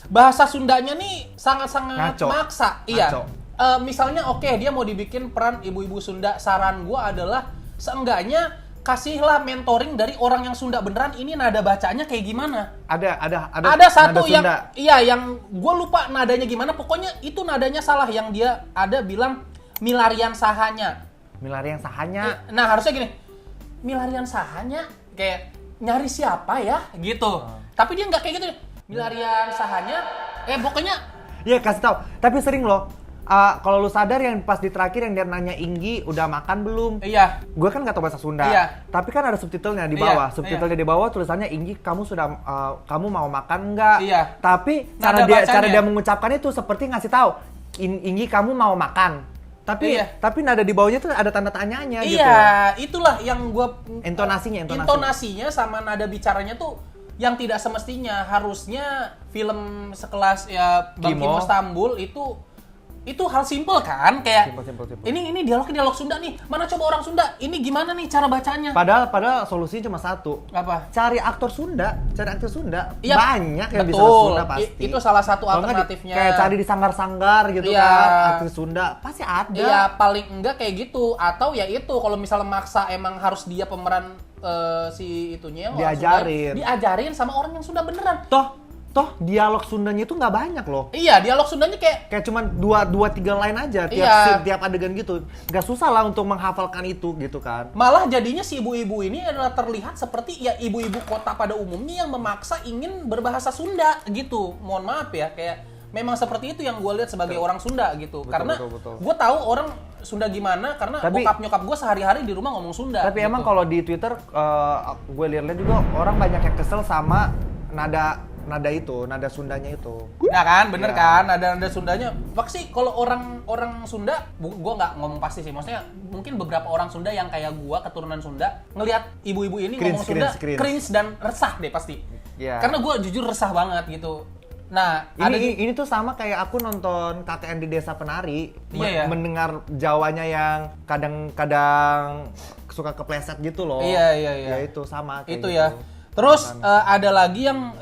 Speaker 2: bahasa Sundanya nih sangat-sangat
Speaker 1: Ngaco.
Speaker 2: maksa. Iya.
Speaker 1: Ngaco.
Speaker 2: Misalnya oke, dia mau dibikin peran ibu-ibu Sunda. Saran gua adalah seenggaknya kasihlah mentoring dari orang yang Sunda beneran. Ini nada bacanya kayak gimana?
Speaker 1: Ada
Speaker 2: Satu
Speaker 1: nada
Speaker 2: yang
Speaker 1: Sunda.
Speaker 2: iya yang gue lupa nadanya gimana. Pokoknya itu nadanya salah, yang dia ada bilang milarian sahanya.
Speaker 1: Milarian sahanya.
Speaker 2: Nah harusnya gini, milarian sahanya kayak nyari siapa ya gitu. Tapi dia nggak kayak gitu. Milarian sahanya, pokoknya
Speaker 1: Iya kasih tahu. Tapi sering loh. Kalau lu sadar yang pas di terakhir yang dia nanya Inggi udah makan belum?
Speaker 2: iya.
Speaker 1: Gue kan nggak tahu bahasa Sunda.
Speaker 2: Iya.
Speaker 1: Tapi kan ada subtitlenya di bawah.
Speaker 2: Iya,
Speaker 1: Subtitlenya di bawah tulisannya Inggi kamu mau makan nggak?
Speaker 2: Iya.
Speaker 1: Tapi
Speaker 2: Nada bacanya.
Speaker 1: cara dia mengucapkan itu seperti ngasih tahu Inggi kamu mau makan. Tapi
Speaker 2: Iya.
Speaker 1: tapi nada di bawahnya tuh ada tanda tanyanya gitu.
Speaker 2: Iya, itulah yang gue
Speaker 1: Intonasinya.
Speaker 2: sama nada bicaranya tuh yang tidak semestinya. Harusnya film sekelas ya Bang
Speaker 1: Kimo.
Speaker 2: Kimo Stambul itu hal simpel kan, kayak
Speaker 1: Simpel.
Speaker 2: ini dialog Sunda nih. Mana coba orang Sunda? Ini gimana nih cara bacanya?
Speaker 1: Padahal solusinya cuma satu.
Speaker 2: Apa?
Speaker 1: Cari aktor Sunda.
Speaker 2: Iya,
Speaker 1: banyak yang bisa
Speaker 2: betul.
Speaker 1: Sunda pasti.
Speaker 2: Itu salah satu
Speaker 1: Kalau nggak
Speaker 2: alternatifnya.
Speaker 1: kayak cari di sanggar-sanggar gitu
Speaker 2: Iya.
Speaker 1: kan, aktris Sunda pasti ada.
Speaker 2: Iya, paling enggak kayak gitu. Atau ya itu kalau misalnya maksa emang harus dia pemeran si itunya yang orang
Speaker 1: Diajarin.
Speaker 2: Sunda, diajarin sama orang yang Sunda beneran.
Speaker 1: Toh dialog Sundanya itu nggak banyak loh.
Speaker 2: Iya, dialog Sundanya kayak
Speaker 1: Kayak cuman 2-3 line aja tiap
Speaker 2: Iya.
Speaker 1: scene, tiap adegan gitu. Nggak susah lah untuk menghafalkan itu gitu kan.
Speaker 2: malah jadinya si ibu-ibu ini adalah terlihat seperti ya ibu-ibu kota pada umumnya yang memaksa ingin berbahasa Sunda gitu. Mohon maaf ya, kayak memang seperti itu yang gue lihat sebagai orang Sunda gitu. Karena
Speaker 1: betul.
Speaker 2: gue tahu orang Sunda gimana karena bokap nyokap gue sehari-hari di rumah ngomong Sunda.
Speaker 1: Tapi
Speaker 2: gitu.
Speaker 1: emang kalau di Twitter gue lihat juga orang banyak yang kesel sama nada Sundanya itu.
Speaker 2: Nah kan, bener
Speaker 1: Iya.
Speaker 2: kan, ada Sundanya. Pasti kalau orang Sunda, gue nggak ngomong pasti sih. Maksudnya mungkin beberapa orang Sunda yang kayak gue keturunan Sunda ngelihat ibu-ibu ini ngomong Sunda cringe dan resah deh pasti.
Speaker 1: Iya.
Speaker 2: Karena gue jujur resah banget gitu. Nah,
Speaker 1: Ini tuh sama kayak aku nonton KKN di Desa Penari,
Speaker 2: Iya, ya.
Speaker 1: mendengar Jawanya yang kadang-kadang suka kepleset gitu loh.
Speaker 2: Iya.
Speaker 1: Ya itu sama kayak
Speaker 2: Itu
Speaker 1: gitu.
Speaker 2: ya. Terus ada lagi yang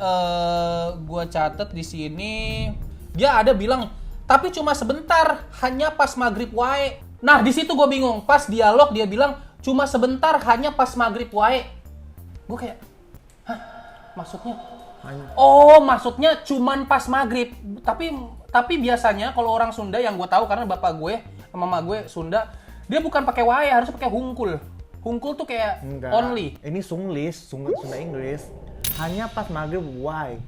Speaker 2: gue catat di sini. Dia ada bilang, tapi cuma sebentar, hanya pas maghrib wae. Nah di situ gue bingung. Pas dialog dia bilang cuma sebentar, hanya pas maghrib wae. Gue kayak, hah? Maksudnya? Oh, maksudnya cuman pas maghrib. Tapi biasanya kalau orang Sunda yang gue tahu karena bapak gue sama mama gue Sunda, dia bukan pakai wae, harusnya pakai hungkul. Hungkul tuh kayak
Speaker 1: Enggak.
Speaker 2: only.
Speaker 1: Ini Sunglis, Sunda Inggris. Hanya pas maghrib why?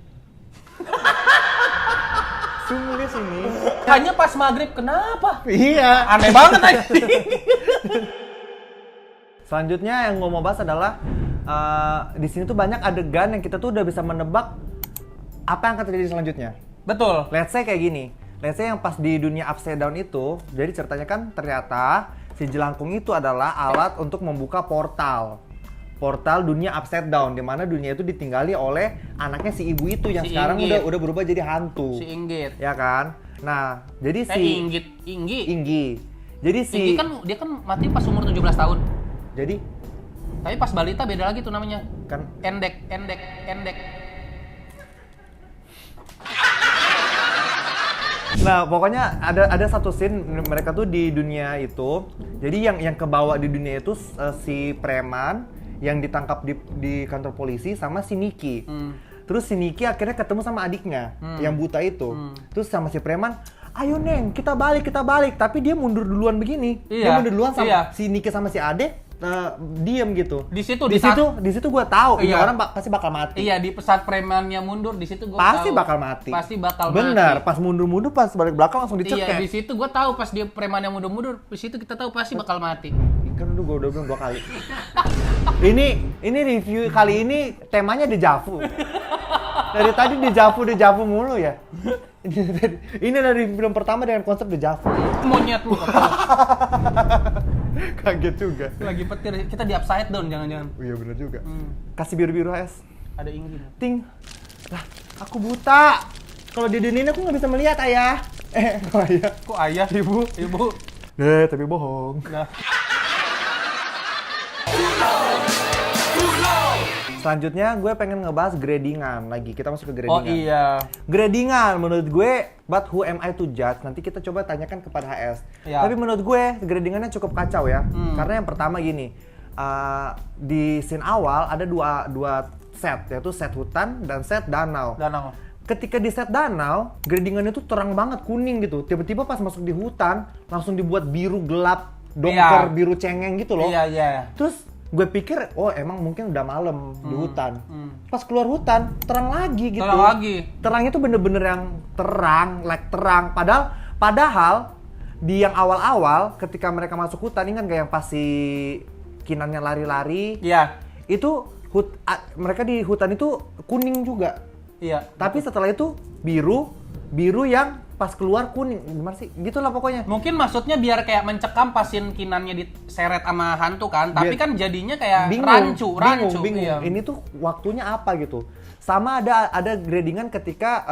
Speaker 1: Sunglis ini.
Speaker 2: Hanya pas maghrib, kenapa?
Speaker 1: Iya.
Speaker 2: Aneh banget aja.
Speaker 1: Selanjutnya yang gue mau bahas adalah di sini tuh banyak adegan yang kita tuh udah bisa menebak apa yang akan terjadi selanjutnya.
Speaker 2: Betul.
Speaker 1: Let's say kayak gini. Let's say yang pas di dunia upside down itu, jadi ceritanya kan ternyata si jelangkung itu adalah alat untuk membuka portal dunia upside down, di mana dunia itu ditinggali oleh anaknya si ibu itu yang
Speaker 2: Si
Speaker 1: sekarang
Speaker 2: Inggit.
Speaker 1: udah berubah jadi hantu.
Speaker 2: Si Inggit.
Speaker 1: Ya kan? Nah, jadi
Speaker 2: Inggi.
Speaker 1: Inggi. Jadi si
Speaker 2: Inggi kan dia kan mati pas umur 17 tahun.
Speaker 1: jadi
Speaker 2: Tapi pas balita beda lagi tuh namanya.
Speaker 1: kan
Speaker 2: Endek.
Speaker 1: nah, pokoknya ada satu scene mereka tuh di dunia itu. Jadi yang kebawa di dunia itu si preman yang ditangkap di kantor polisi sama si Niki. Terus si Niki akhirnya ketemu sama adiknya yang buta itu. Terus sama si preman, "Ayo Neng, kita balik." Tapi dia mundur duluan begini. Dia
Speaker 2: Iya,
Speaker 1: mundur duluan sama
Speaker 2: iya.
Speaker 1: si Niki sama si Ade diem gitu.
Speaker 2: Di situ
Speaker 1: di situ gue tahu ini
Speaker 2: Iya.
Speaker 1: orang pasti bakal mati.
Speaker 2: Iya, di pesat premannya mundur di situ gue
Speaker 1: Pasti
Speaker 2: tahu.
Speaker 1: bakal mati.
Speaker 2: Pasti bakal
Speaker 1: Bener,
Speaker 2: mati.
Speaker 1: pas mundur-mundur pas balik belakang langsung
Speaker 2: Iya,
Speaker 1: dicekek.
Speaker 2: di situ gue tahu pas dia premannya mundur-mundur, di situ kita tahu pasti bakal mati.
Speaker 1: Kan gue udah bilang 2 kali. ini review kali ini temanya dejavu. Dari tadi dejavu mulu ya. Ini dari film pertama dengan konsep dejavu.
Speaker 2: Monyet lu.
Speaker 1: Kaget juga.
Speaker 2: Lagi petir. Kita di upside down jangan-jangan.
Speaker 1: Oh, iya benar juga. Kasih biru-biru es.
Speaker 2: Ada Ingrid.
Speaker 1: Ting. Lah, aku buta. Kalau di dunia ini aku nggak bisa melihat, ayah. Ayah.
Speaker 2: Kok ayah? Ibu.
Speaker 1: Tapi bohong.
Speaker 2: Nah.
Speaker 1: Selanjutnya gue pengen ngebahas gradingan lagi. Kita masuk ke gradingan.
Speaker 2: Oh iya.
Speaker 1: Gradingan menurut gue, but who am I to judge? Nanti kita coba tanyakan kepada HS.
Speaker 2: Ya.
Speaker 1: Tapi menurut gue gradingannya cukup kacau ya. Karena yang pertama gini, di scene awal ada dua set, yaitu set hutan dan set danau. Ketika di set danau, gradingannya tuh terang banget, kuning gitu. Tiba-tiba pas masuk di hutan, langsung dibuat biru gelap, dongker, biru cengeng gitu loh.
Speaker 2: Iya.
Speaker 1: Terus gue pikir, oh emang mungkin udah malam di hutan. Pas keluar hutan, terang lagi gitu.
Speaker 2: Terang lagi.
Speaker 1: Terangnya tuh bener-bener yang terang, terang. Padahal di yang awal-awal, ketika mereka masuk hutan, ini kan kayak yang pas si Kinannya lari-lari.
Speaker 2: Iya.
Speaker 1: Itu mereka di hutan itu kuning juga.
Speaker 2: Iya.
Speaker 1: Tapi setelah itu biru yang pas keluar kuning. Gimana sih? Gitulah pokoknya.
Speaker 2: Mungkin maksudnya biar kayak mencekam pasin Kinannya diseret sama hantu kan, tapi kan jadinya kayak rancu.
Speaker 1: Bingung.
Speaker 2: Iya.
Speaker 1: Ini tuh waktunya apa gitu. Sama ada gradingan ketika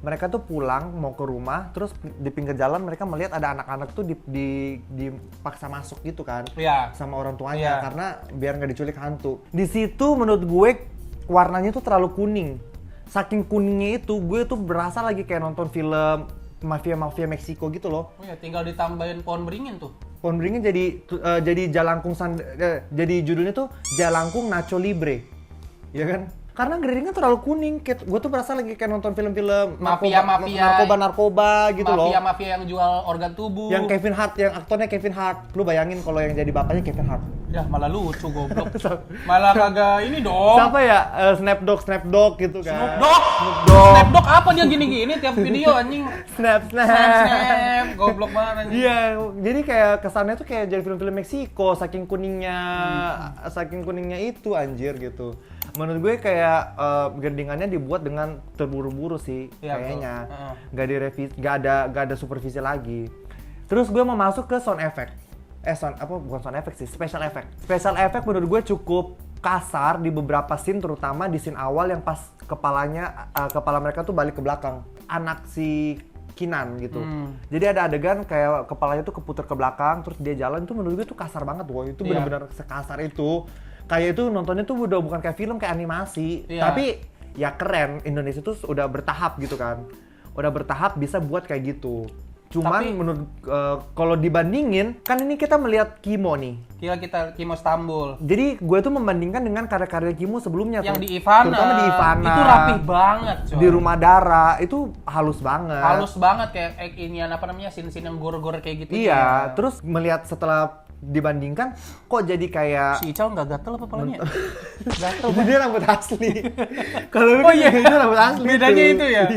Speaker 1: mereka tuh pulang mau ke rumah, terus di pinggir jalan mereka melihat ada anak-anak tuh dipaksa masuk gitu kan.
Speaker 2: Iya.
Speaker 1: Sama orang tuanya
Speaker 2: Iya.
Speaker 1: karena biar nggak diculik hantu. Di situ menurut gue warnanya tuh terlalu kuning. Saking kuningnya itu, gue tuh berasa lagi kayak nonton film mafia Meksiko gitu loh.
Speaker 2: Oh iya, tinggal ditambahin pohon beringin tuh.
Speaker 1: Pohon beringin jadi jalangkung jadi judulnya tuh Jalangkung Nacho Libre. Ya kan? Karena gradingnya terlalu kuning. Gue tuh berasa lagi kayak nonton film-film narkoba gitu loh.
Speaker 2: Mafia yang jual organ tubuh.
Speaker 1: Yang Kevin Hart, yang aktornya Kevin Hart. Lu bayangin kalau yang jadi bapaknya Kevin Hart.
Speaker 2: Ya malah lucu goblok. Malah kagak ini dong.
Speaker 1: Siapa ya? Snap Dog gitu kan.
Speaker 2: Snap Dog apa dia gini-gini tiap video anjing.
Speaker 1: Snap.
Speaker 2: Goblok banget anjing.
Speaker 1: Iya, jadi kayak kesannya tuh kayak jadi film-film Meksiko, saking kuningnya itu anjir gitu. Menurut gue kayak gradingannya dibuat dengan terburu-buru sih
Speaker 2: ya,
Speaker 1: kayaknya. Nggak ada supervisi lagi. Terus gue mau masuk ke sound effect. Bukan sound effect sih, special effect. Special effect menurut gue cukup kasar di beberapa scene, terutama di scene awal yang pas kepala mereka tuh balik ke belakang. Anak si Kinan gitu. Jadi ada adegan kayak kepalanya tuh keputar ke belakang, terus dia jalan tuh menurut gue tuh kasar banget. Wah, itu benar-benar sekasar itu. Kayak itu nontonnya tuh udah bukan kayak film, kayak animasi. Tapi ya keren, Indonesia tuh udah bertahap gitu kan. Udah bertahap bisa buat kayak gitu. Cuman menurut kalau dibandingin, kan ini kita melihat Kimo nih.
Speaker 2: Kimo Stambul.
Speaker 1: Jadi gue tuh membandingkan dengan karya-karya Kimo sebelumnya.
Speaker 2: Yang di Ivana.
Speaker 1: Terutama di Ivana.
Speaker 2: Itu rapih banget coy.
Speaker 1: Di Rumah Dara, itu halus banget.
Speaker 2: Halus banget kayak ini apa namanya, scene-scene yang gore-gore kayak gitu.
Speaker 1: Iya, terus melihat setelah dibandingkan, kok jadi kayak...
Speaker 2: Si Ical nggak gatel apa palanya? Gatel.
Speaker 1: Itu dia rambut asli. Kalau lu kan itu rambut asli.
Speaker 2: Bedanya
Speaker 1: tuh.
Speaker 2: itu ya?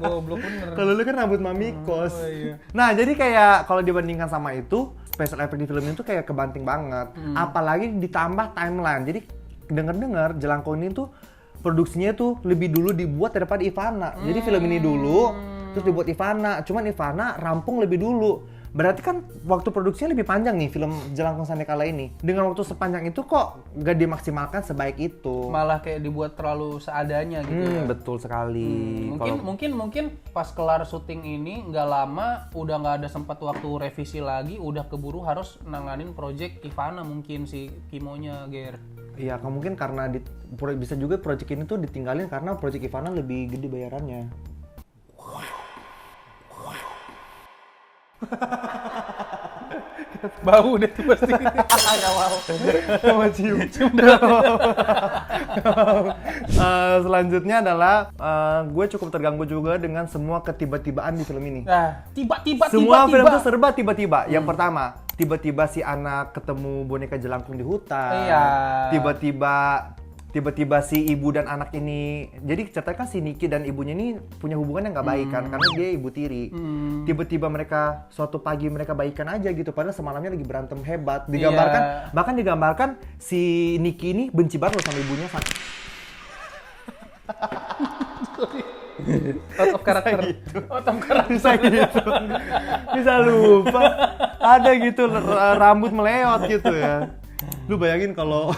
Speaker 2: Goblok bener.
Speaker 1: Kalau lu kan rambut mamikos.
Speaker 2: Oh, iya.
Speaker 1: Nah, jadi kayak kalau dibandingkan sama itu, special effect di film itu kayak kebanting banget. Apalagi ditambah timeline. Jadi denger-dengar Jalangkung ini tuh produksinya tuh lebih dulu dibuat daripada Ivana. Jadi film ini dulu, terus dibuat Ivana. Cuman Ivana rampung lebih dulu. Berarti kan waktu produksinya lebih panjang nih film Jalangkung Sandekala ini. Dengan waktu sepanjang itu kok gak dimaksimalkan sebaik itu.
Speaker 2: Malah kayak dibuat terlalu seadanya gitu ya.
Speaker 1: Betul sekali.
Speaker 2: Mungkin pas kelar syuting ini nggak lama udah nggak ada sempat waktu revisi lagi, udah keburu harus nanganin project Ivana mungkin si Kimonya, Ger.
Speaker 1: Iya, mungkin karena bisa juga project ini tuh ditinggalin karena project Ivana lebih gede bayarannya.
Speaker 2: Bau deh tuh pasti.
Speaker 1: Mau cium. Selanjutnya adalah gue cukup terganggu juga dengan semua ketiba-tibaan di film ini.
Speaker 2: Nah, tiba-tiba.
Speaker 1: Semua film tuh serba tiba-tiba. Yang pertama, tiba-tiba si anak ketemu boneka jelangkung di hutan.
Speaker 2: Iya.
Speaker 1: Tiba-tiba si ibu dan anak ini, jadi ceritanya kan si Niki dan ibunya ini punya hubungan yang nggak baik kan, karena dia ibu tiri. Tiba-tiba mereka suatu pagi mereka baikan aja gitu, padahal semalamnya lagi berantem hebat. Bahkan digambarkan si Niki ini benci banget sama ibunya.
Speaker 2: Out of character. Out of character.
Speaker 1: Bisa gitu. Bisa lupa. Ada gitu rambut meleot gitu ya. Lu bayangin kalau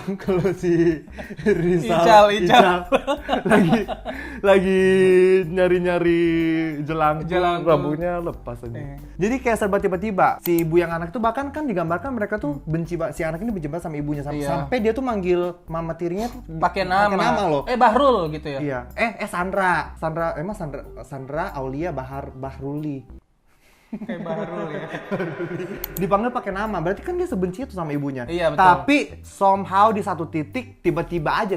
Speaker 1: si Rizal
Speaker 2: Ical.
Speaker 1: lagi nyari-nyari jelangkung,
Speaker 2: Jelangkung.
Speaker 1: rambutnya lepas aja. Jadi kayak serba tiba-tiba. Si ibu yang anak itu bahkan kan digambarkan mereka tuh benci si anak ini benci banget sama ibunya sampai dia tuh manggil mama tirinya tuh
Speaker 2: Pakai nama
Speaker 1: loh.
Speaker 2: Bahrul gitu ya.
Speaker 1: Iya. Sandra Aulia Bahruli.
Speaker 2: Kayak Bahrul ya.
Speaker 1: Dipanggil pakai nama, berarti kan dia sebenci itu sama ibunya.
Speaker 2: Iya, betul.
Speaker 1: Tapi somehow di satu titik tiba-tiba aja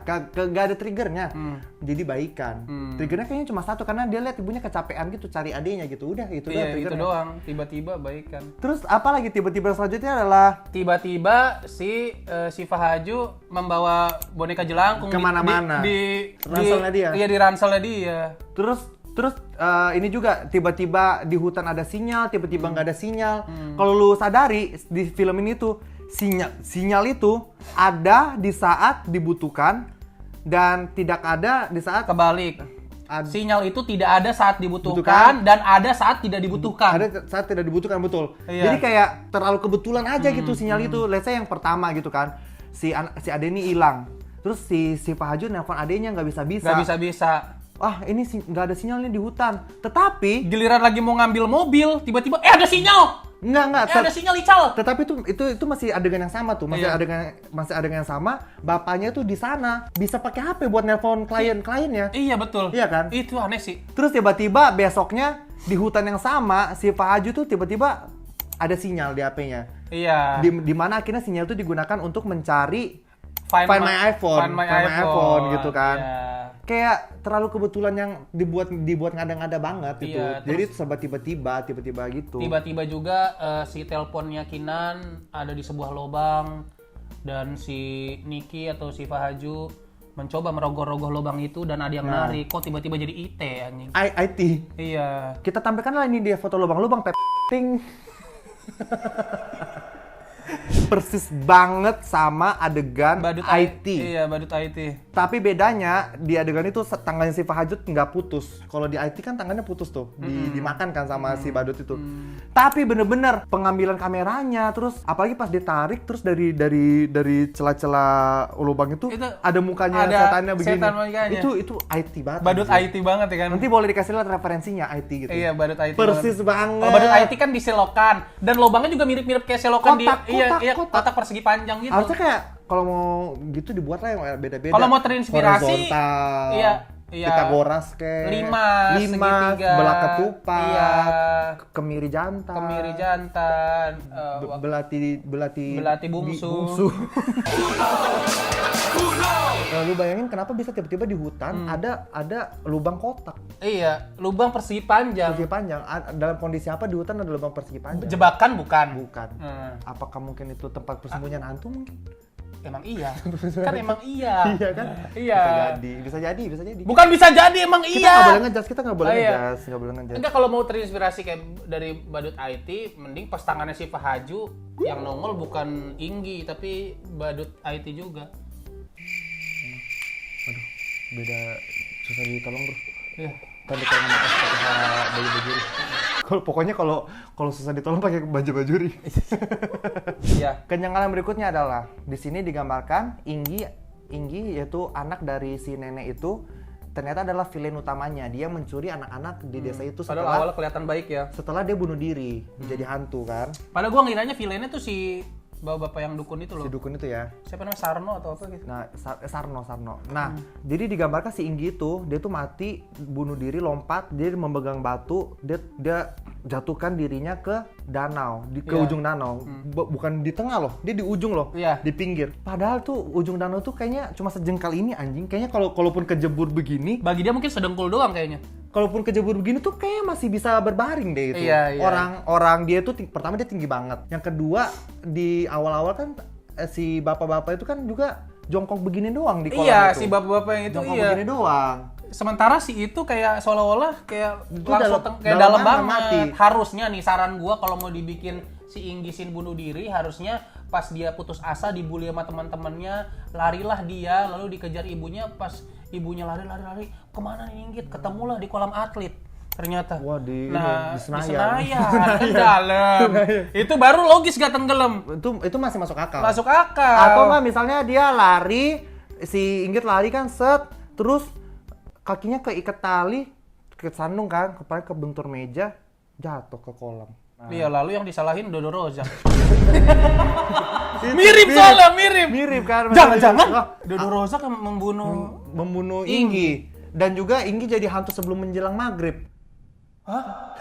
Speaker 1: gak ada triggernya. Jadi baikan. Triggernya kayaknya cuma satu karena dia lihat ibunya kecapean gitu cari adiknya gitu. Udah itu
Speaker 2: Iya, itu
Speaker 1: triggernya.
Speaker 2: doang. Tiba-tiba baikan.
Speaker 1: Terus apa lagi tiba-tiba selanjutnya adalah
Speaker 2: Tiba-tiba si Fahaju membawa boneka jelangkung
Speaker 1: Kemana-mana.
Speaker 2: di
Speaker 1: Ranselnya dia.
Speaker 2: Iya, di ranselnya dia.
Speaker 1: Terus ini juga tiba-tiba di hutan ada sinyal, tiba-tiba nggak ada sinyal. Kalau lu sadari di film ini tuh sinyal itu ada di saat dibutuhkan dan tidak ada di saat
Speaker 2: Kebalik. Sinyal itu tidak ada saat
Speaker 1: Butuhkan.
Speaker 2: dibutuhkan dan ada saat tidak dibutuhkan.
Speaker 1: ada saat tidak dibutuhkan, betul.
Speaker 2: Iya.
Speaker 1: Jadi kayak terlalu kebetulan aja gitu sinyal itu. Let's say yang pertama gitu kan, si ade ini hilang. Terus si Fahaju nelpon adenya nggak bisa.
Speaker 2: Nggak bisa.
Speaker 1: Ini nggak ada sinyal nih di hutan. Tetapi
Speaker 2: Giliran lagi mau ngambil mobil, tiba-tiba ada sinyal.
Speaker 1: nggak.
Speaker 2: Ada sinyal Ical.
Speaker 1: Tetapi itu masih adegan yang sama tuh, masih
Speaker 2: Iya.
Speaker 1: adegan yang sama. Bapaknya tuh di sana bisa pakai HP buat nelpon kliennya.
Speaker 2: Iya, betul.
Speaker 1: Iya kan?
Speaker 2: Itu aneh sih.
Speaker 1: Terus tiba-tiba besoknya di hutan yang sama si Fahaju tuh tiba-tiba ada sinyal di HP-nya.
Speaker 2: Iya.
Speaker 1: Di mana akhirnya sinyal itu digunakan untuk mencari
Speaker 2: Find
Speaker 1: my iPhone gitu kan.
Speaker 2: Iya.
Speaker 1: Kayak terlalu kebetulan yang dibuat ngada-ngada banget gitu.
Speaker 2: Iya,
Speaker 1: Jadi itu serba tiba-tiba gitu.
Speaker 2: Tiba-tiba juga si teleponnya Kinan ada di sebuah lubang dan si Niki atau si Fahaju mencoba merogoh-rogoh lubang itu dan ada yang narik. Kok tiba-tiba jadi IT anjing?
Speaker 1: IT.
Speaker 2: Iya.
Speaker 1: Kita tampilkan lah ini dia foto lubang-lubang ting. Persis banget sama adegan
Speaker 2: Badut
Speaker 1: IT.
Speaker 2: Iya, badut IT.
Speaker 1: Tapi bedanya di adegan itu tangannya si Fahajut nggak putus. Kalau di IT kan tangannya putus tuh, dimakan kan sama si badut itu. Tapi bener-bener pengambilan kameranya, terus apalagi pas ditarik, terus dari celah-celah lubang itu ada mukanya
Speaker 2: ada
Speaker 1: setannya begini.
Speaker 2: setan mukanya.
Speaker 1: Itu IT banget.
Speaker 2: Badut
Speaker 1: anjir.
Speaker 2: IT banget ya kan?
Speaker 1: Nanti boleh dikasih lihat referensinya IT gitu.
Speaker 2: Iya, badut IT.
Speaker 1: Persis banget.
Speaker 2: Kalau badut IT kan di selokan dan lubangnya juga mirip-mirip kayak selokan kotak persegi panjang gitu.
Speaker 1: Harusnya kayak kalau mau gitu dibuat lah yang beda-beda.
Speaker 2: Kalau mau terinspirasi,
Speaker 1: horizontal,
Speaker 2: iya.
Speaker 1: Pitagoras kayak
Speaker 2: lima
Speaker 1: segitiga, belah ketupat,
Speaker 2: iya.
Speaker 1: kemiri jantan,
Speaker 2: belati bungsu.
Speaker 1: Nah, lu bayangin kenapa bisa tiba-tiba di hutan ada lubang kotak
Speaker 2: Iya, lubang persegi panjang.
Speaker 1: persegi panjang. Dalam kondisi apa di hutan ada lubang persegi panjang?
Speaker 2: Jebakan bukan?
Speaker 1: Bukan. Apakah mungkin itu tempat persembunyian hantu mungkin?
Speaker 2: Emang iya. Kan emang iya.
Speaker 1: Iya kan?
Speaker 2: Iya.
Speaker 1: Bisa jadi.
Speaker 2: Bukan bisa jadi, emang
Speaker 1: Kita
Speaker 2: iya.
Speaker 1: nggak boleh ngejudge,
Speaker 2: Iya.
Speaker 1: nggak boleh ngejudge.
Speaker 2: Enggak, kalau mau terinspirasi kayak dari badut IT, mending pas tangannya si Fahaju yang nongol bukan Inggi tapi badut IT juga.
Speaker 1: Aduh, beda susah ditolong bro.
Speaker 2: Iya.
Speaker 1: Tadi kalau ngomong es pakai baju-bajuri. Pokoknya kalau susah ditolong pakai baju-bajuri.
Speaker 2: Iya.
Speaker 1: Kenyangalan berikutnya adalah di sini digambarkan Inggi yaitu anak dari si nenek itu ternyata adalah villain utamanya. Dia mencuri anak-anak di desa itu
Speaker 2: Padahal awalnya kelihatan baik ya.
Speaker 1: setelah dia bunuh diri menjadi hantu kan.
Speaker 2: Padahal gua ngiranya villainnya tuh si bapak yang dukun itu loh.
Speaker 1: Si dukun itu ya.
Speaker 2: Siapa namanya, Sarno atau apa gitu?
Speaker 1: Nah, Sarno. Nah, jadi digambarkan si Inggi itu, dia tuh mati, bunuh diri, lompat, dia memegang batu, dia jatuhkan dirinya ke danau, ke
Speaker 2: Iya.
Speaker 1: ujung danau. Bukan di tengah loh, dia di ujung loh,
Speaker 2: Iya.
Speaker 1: di pinggir. Padahal tuh ujung danau tuh kayaknya cuma sejengkal ini anjing. Kayaknya kalaupun kejebur begini,
Speaker 2: Bagi dia mungkin sedengkul doang kayaknya.
Speaker 1: kalaupun kejebur begini tuh kayaknya masih bisa berbaring deh itu.
Speaker 2: Iya.
Speaker 1: Orang dia tuh pertama dia tinggi banget. Yang kedua di awal-awal kan si bapak-bapak itu kan juga jongkok begini doang di kolam
Speaker 2: Iya,
Speaker 1: itu.
Speaker 2: si bapak-bapak yang itu
Speaker 1: Jongkok
Speaker 2: iya.
Speaker 1: begini doang.
Speaker 2: Sementara si itu kayak seolah-olah kayak
Speaker 1: Itu
Speaker 2: langsung
Speaker 1: dalam
Speaker 2: kayak
Speaker 1: mana
Speaker 2: dalam banget.
Speaker 1: mati.
Speaker 2: Harusnya nih saran gua kalau mau dibikin si Inggisin bunuh diri, harusnya pas dia putus asa dibully sama teman-temannya, larilah dia lalu dikejar ibunya, pas ibunya lari kemana nih Inggit, ketemulah di kolam atlet ternyata.
Speaker 1: Wah, di
Speaker 2: Senayan kan dalam. Itu baru logis gak tenggelam.
Speaker 1: Itu masih masuk akal.
Speaker 2: Masuk akal.
Speaker 1: Atau nggak misalnya dia lari, si Inggit lari kan terus kakinya keikat tali, keikat sandung kan, kepala kebentur meja, jatuh ke kolam.
Speaker 2: Iya, lalu yang disalahin Dodo Rozak. mirip
Speaker 1: kan.
Speaker 2: Jangan Dodo Rozak yang membunuh
Speaker 1: Inggi. Dan juga Inggi jadi hantu sebelum menjelang maghrib.
Speaker 2: Hah?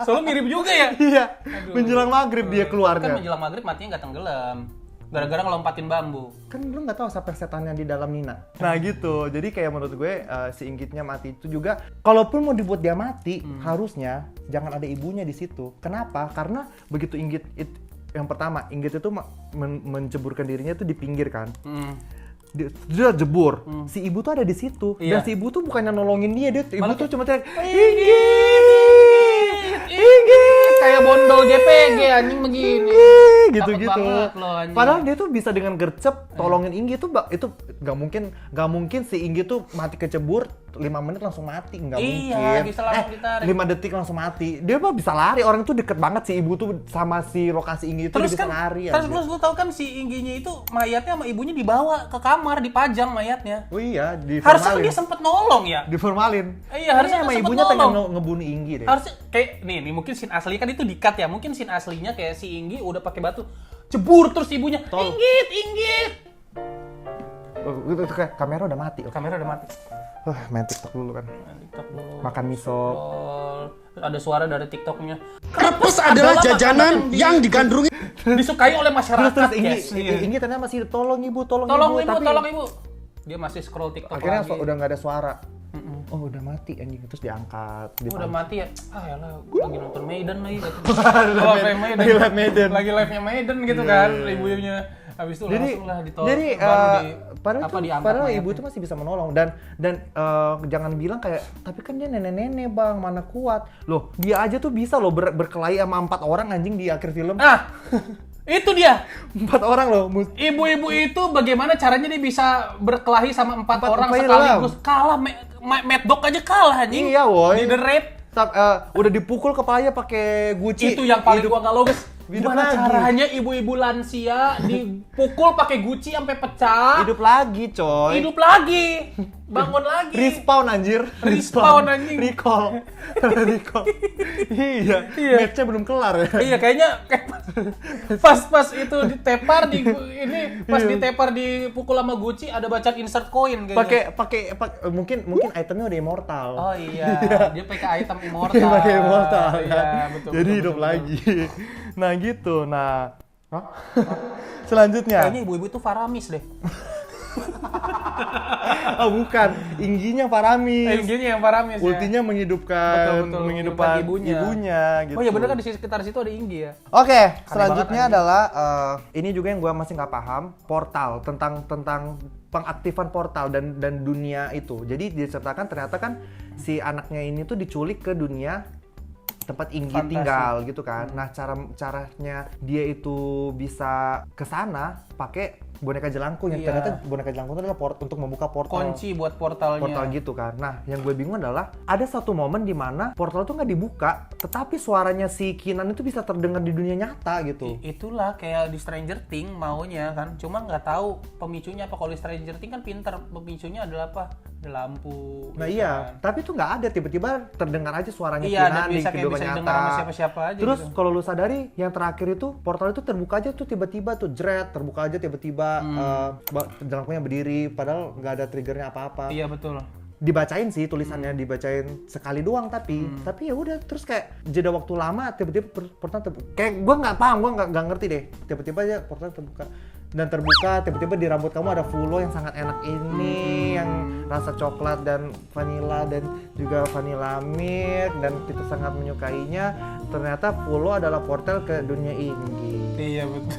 Speaker 2: Soalnya mirip juga ya?
Speaker 1: Iya. Menjelang maghrib dia keluarnya.
Speaker 2: Kan menjelang maghrib matinya nggak tenggelam. Gara-gara ngelompatin bambu.
Speaker 1: Kan lu nggak tahu siapa setannya di dalam Nina. Nah gitu. Jadi kayak menurut gue si Inggitnya mati itu juga. Kalaupun mau dibuat dia mati, harusnya jangan ada ibunya di situ. Kenapa? Karena begitu Inggit yang pertama, Inggit itu menceburkan dirinya itu di pinggir kan. Dia jebur. Si ibu tuh ada di situ.
Speaker 2: Iya.
Speaker 1: Dan si ibu tuh bukannya nolongin dia, ibu tuh cuma teriak,
Speaker 2: Inggit! Kayak bondol JPG anjing begini.
Speaker 1: Gitu-gitu.
Speaker 2: Takut banget loh, anjing.
Speaker 1: Padahal dia tuh bisa dengan gercep tolongin Inggi itu nggak mungkin si Inggi tuh mati kecebur 5 menit langsung mati, nggak mungkin.
Speaker 2: Iya, bisa langsung ditarik.
Speaker 1: 5 detik langsung mati. Dia mah bisa lari, orang tuh deket banget si ibu tuh sama si lokasi Inggi itu dia bisa lari.
Speaker 2: Terus lu tahu kan si Ingginya itu mayatnya sama ibunya dibawa ke kamar, dipajang mayatnya.
Speaker 1: Oh iya,
Speaker 2: Harusnya dia sempet nolong ya.
Speaker 1: Diformalin.
Speaker 2: Iya, harusnya
Speaker 1: sama
Speaker 2: sempet
Speaker 1: ibunya
Speaker 2: nolong.
Speaker 1: pengen ngebunuh Inggi deh.
Speaker 2: Harusnya kayak nih mungkin scene asli kan itu di-cut ya. Mungkin scene aslinya kayak si Inggi udah pakai batu jebur terus ibunya Inggit.
Speaker 1: Itu kayak kamera udah mati.
Speaker 2: Kamera udah mati.
Speaker 1: Main TikTok dulu kan.
Speaker 2: TikTok dulu.
Speaker 1: Makan mie sop.
Speaker 2: Terus ada suara dari TikToknya.
Speaker 6: Krepes adalah jajanan yang digandrungi.
Speaker 2: Disukai oleh masyarakat.
Speaker 1: Terus
Speaker 2: Yes.
Speaker 1: Inggi ternyata masih tolong ibu.
Speaker 2: Tolong ibu. Dia masih scroll TikTok
Speaker 1: Akhirnya
Speaker 2: lagi.
Speaker 1: udah nggak ada suara. Oh udah mati anjing, terus diangkat.
Speaker 2: Udah mati ya? Yalah, lagi nonton Maiden lagi.
Speaker 1: Lagi live Maiden.
Speaker 2: Lagi live-nya Maiden gitu kan, ibunya. Habis itu langsung lah ditolong.
Speaker 1: Jadi padahal ibu
Speaker 2: mayatnya.
Speaker 1: itu masih bisa menolong dan jangan bilang kayak tapi kan dia nenek-nenek bang, mana kuat. Loh, dia aja tuh bisa loh berkelahi sama 4 orang anjing di akhir film.
Speaker 2: Itu dia.
Speaker 1: 4 orang loh.
Speaker 2: Ibu-ibu itu bagaimana caranya dia bisa berkelahi sama 4 orang sekaligus. Kalah, Mad Dog aja kalah anjing.
Speaker 1: Iya woy.
Speaker 2: Di The Raid.
Speaker 1: Udah dipukul kepalanya pakai guci.
Speaker 2: Itu yang paling gua nggak logis. Gimana
Speaker 1: lagi.
Speaker 2: caranya ibu-ibu lansia dipukul pakai guci sampai pecah?
Speaker 1: Hidup lagi coy.
Speaker 2: Hidup lagi. Bangun lagi.
Speaker 1: Respawn anjir.
Speaker 2: Respawn anjing.
Speaker 1: Recall. Iya. Match-nya belum kelar ya.
Speaker 2: Iya kayaknya pas itu ditepar ditepar dipukul sama guci ada bacaan insert koin kayaknya.
Speaker 1: Pakai mungkin itemnya udah immortal.
Speaker 2: Oh iya, dia pakai item immortal.
Speaker 1: Pakai immortal kan.
Speaker 2: Iya, betul.
Speaker 1: Jadi hidup lagi. Nah gitu. Nah, selanjutnya.
Speaker 2: Kayaknya ibu-ibu itu Faramis deh.
Speaker 1: Oh bukan, Ingginya Faramis.
Speaker 2: Ingginya yang Faramis ya.
Speaker 1: Ultinya menghidupkan ibunya gitu.
Speaker 2: Oh iya bener kan di sekitar situ ada Inggi ya.
Speaker 1: Oke, selanjutnya adalah ini juga yang gue masih nggak paham, portal tentang pengaktifan portal dan dunia itu. Jadi diceritakan ternyata kan si anaknya ini tuh diculik ke dunia tempat Inggi tinggal gitu kan. Nah, caranya dia itu bisa ke sana pakai boneka jelangkung yang ternyata boneka jelangkung itu adalah untuk membuka portal.
Speaker 2: Kunci buat portalnya.
Speaker 1: Portal gitu kan. Nah, yang gue bingung adalah ada satu momen di mana portal tuh nggak dibuka, tetapi suaranya si Kinan itu bisa terdengar di dunia nyata gitu.
Speaker 2: Itulah kayak di Stranger Things maunya kan. Cuma nggak tahu pemicunya apa. Kalau di Stranger Things kan pinter. Pemicunya adalah apa? Ada lampu.
Speaker 1: Nah
Speaker 2: gitu
Speaker 1: iya,
Speaker 2: kan.
Speaker 1: tapi tuh nggak ada, tiba-tiba terdengar aja suaranya
Speaker 2: Iya,
Speaker 1: Kinan di
Speaker 2: bisa
Speaker 1: kehidupan
Speaker 2: bisa
Speaker 1: nyata.
Speaker 2: dengar sama siapa-siapa aja.
Speaker 1: Terus
Speaker 2: gitu.
Speaker 1: kalau lu sadari yang terakhir itu portal itu terbuka aja tuh tiba-tiba tuh jret, terbuka aja tiba-tiba jelangkungnya berdiri padahal nggak ada triggernya apa-apa.
Speaker 2: Iya betul.
Speaker 1: Dibacain sih tulisannya, dibacain sekali doang tapi ya udah terus kayak jeda waktu lama tiba-tiba portal terbuka. Kayak gua nggak paham, gua nggak ngerti deh. Tiba-tiba aja portal terbuka. Dan terbuka, tiba-tiba di rambut kamu ada Fulo yang sangat enak ini, yang rasa coklat dan vanilla dan juga vanilla milk, dan kita sangat menyukainya. Ternyata Fulo adalah portal ke dunia Inggi.
Speaker 2: Iya betul.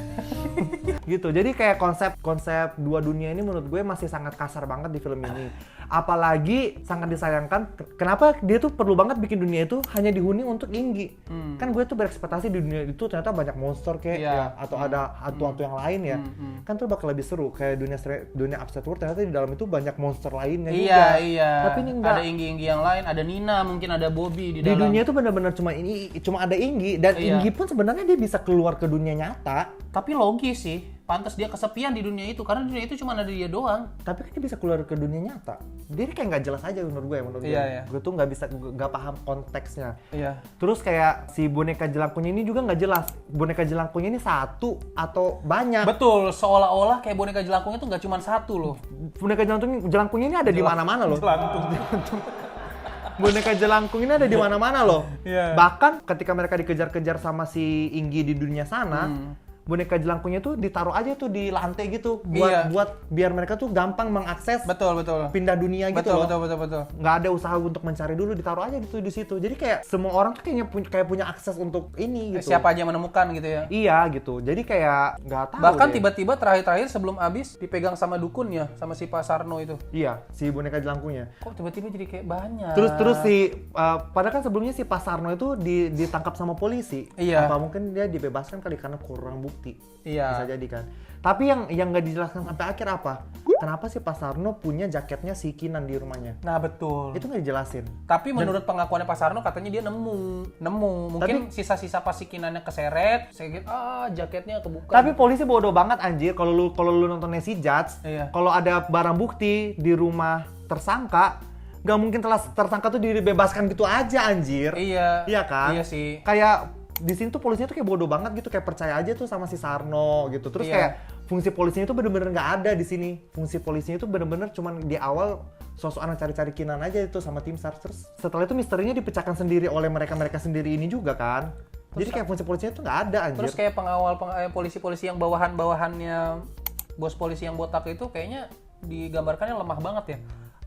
Speaker 1: Gitu. Jadi kayak konsep dua dunia ini menurut gue masih sangat kasar banget di film ini. Apalagi sangat disayangkan kenapa dia tuh perlu banget bikin dunia itu hanya dihuni untuk Inggi. Kan gue tuh berekspektasi di dunia itu ternyata banyak monster kayak ya, atau ada hantu-hantu yang lain ya. Kan tuh bakal lebih seru kayak dunia Upside World, ternyata di dalam itu banyak monster lainnya juga.
Speaker 2: Iya.
Speaker 1: Tapi ini enggak.
Speaker 2: Ada Inggi-Inggi yang lain, ada Nina, mungkin ada Bobby di
Speaker 1: Di
Speaker 2: dalam.
Speaker 1: dunia itu benar-benar cuma ada Inggi dan Inggi pun sebenarnya dia bisa keluar ke dunia nyata.
Speaker 2: Tapi logis sih, pantas dia kesepian di dunia itu karena dunia itu cuma ada dia doang.
Speaker 1: Tapi kan dia bisa keluar ke dunia nyata. Dia kayak nggak jelas aja menurut gue.
Speaker 2: Iya.
Speaker 1: Gue tuh nggak paham konteksnya.
Speaker 2: Iya.
Speaker 1: Terus kayak si boneka jelangkunya ini juga nggak jelas. Boneka jelangkunya ini satu atau banyak.
Speaker 2: Betul, seolah-olah kayak boneka jelangkungnya tuh nggak cuma satu loh.
Speaker 1: Boneka jelangkunya ini ada di mana-mana loh. Boneka jelangkung ini ada di mana-mana loh.
Speaker 2: Iya.
Speaker 1: Bahkan ketika mereka dikejar-kejar sama si Inggi di dunia sana, boneka jelangkungnya tuh ditaruh aja tuh di lantai gitu buat biar mereka tuh gampang mengakses
Speaker 2: Betul.
Speaker 1: pindah dunia gitu loh.
Speaker 2: Betul.
Speaker 1: Nggak ada usaha untuk mencari dulu, ditaruh aja gitu di situ. Jadi kayak semua orang tuh kayaknya punya akses untuk ini gitu.
Speaker 2: Siapa aja menemukan gitu ya.
Speaker 1: Iya gitu. Jadi kayak nggak tahu.
Speaker 2: Bahkan
Speaker 1: deh.
Speaker 2: tiba-tiba terakhir sebelum habis dipegang sama dukun ya, sama si Pak Sarno itu.
Speaker 1: Iya, si boneka jelangkungnya.
Speaker 2: Kok tiba-tiba jadi kayak banyak.
Speaker 1: Terus padahal kan sebelumnya si Pak Sarno itu ditangkap sama polisi.
Speaker 2: Iya.
Speaker 1: Apa mungkin dia dibebaskan kali karena kurang bukti.
Speaker 2: Iya.
Speaker 1: Bisa jadi kan. Tapi yang nggak dijelaskan sampai akhir apa? Kenapa si Pak Sarno punya jaketnya si Kinan di rumahnya?
Speaker 2: Nah betul.
Speaker 1: Itu nggak dijelasin.
Speaker 2: Tapi menurut pengakuannya Pak Sarno katanya dia nemu. Mungkin sisa-sisa pas si Kinannya keseret, saya gitu, jaketnya kebuka.
Speaker 1: Tapi polisi bodoh banget anjir kalau lu nontonnya si Judge.
Speaker 2: Iya.
Speaker 1: Kalau ada barang bukti di rumah tersangka, nggak mungkin tersangka tuh dibebaskan gitu aja anjir.
Speaker 2: Iya.
Speaker 1: Iya kan?
Speaker 2: Iya sih.
Speaker 1: Kayak di sini tuh polisinya tuh kayak bodoh banget gitu, kayak percaya aja tuh sama si Sarno gitu. Terus
Speaker 2: Iya.
Speaker 1: kayak fungsi polisinya itu bener-bener nggak ada di sini. Fungsi polisinya itu bener-bener cuman di awal sosok cari-cari Kinan aja itu sama tim SAR. Terus setelah itu misterinya dipecahkan sendiri oleh mereka sendiri ini juga kan. Jadi kayak fungsi polisinya tuh nggak ada anjir.
Speaker 2: Terus kayak polisi-polisi yang bawahannya bos polisi yang botak itu kayaknya digambarkannya lemah banget ya.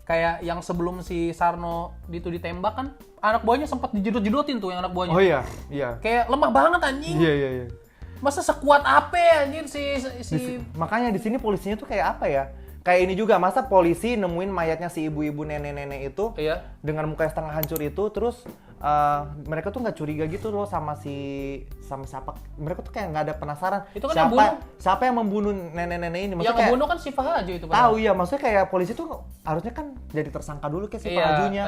Speaker 2: Kayak yang sebelum si Sarno itu ditembak kan, anak buahnya sempat dijedot-jedotin tuh yang anak buahnya.
Speaker 1: Oh iya.
Speaker 2: Kayak lemah banget anjing.
Speaker 1: Iya.
Speaker 2: Masa sekuat apa anjir si
Speaker 1: Makanya di sini polisinya tuh kayak apa ya? Kayak ini juga, masa polisi nemuin mayatnya si ibu-ibu nenek-nenek itu
Speaker 2: Iya.
Speaker 1: dengan muka yang setengah hancur itu, terus mereka tuh nggak curiga gitu loh sama siapa, mereka tuh kayak nggak ada penasaran
Speaker 2: Itu kan
Speaker 1: siapa yang membunuh nenek-nenek ini.
Speaker 2: yang ngebunuh kan si Fahajo itu.
Speaker 1: Tahu ya, maksudnya kayak polisi tuh harusnya kan jadi tersangka dulu kayak si
Speaker 2: Iya,
Speaker 1: Fahajunya.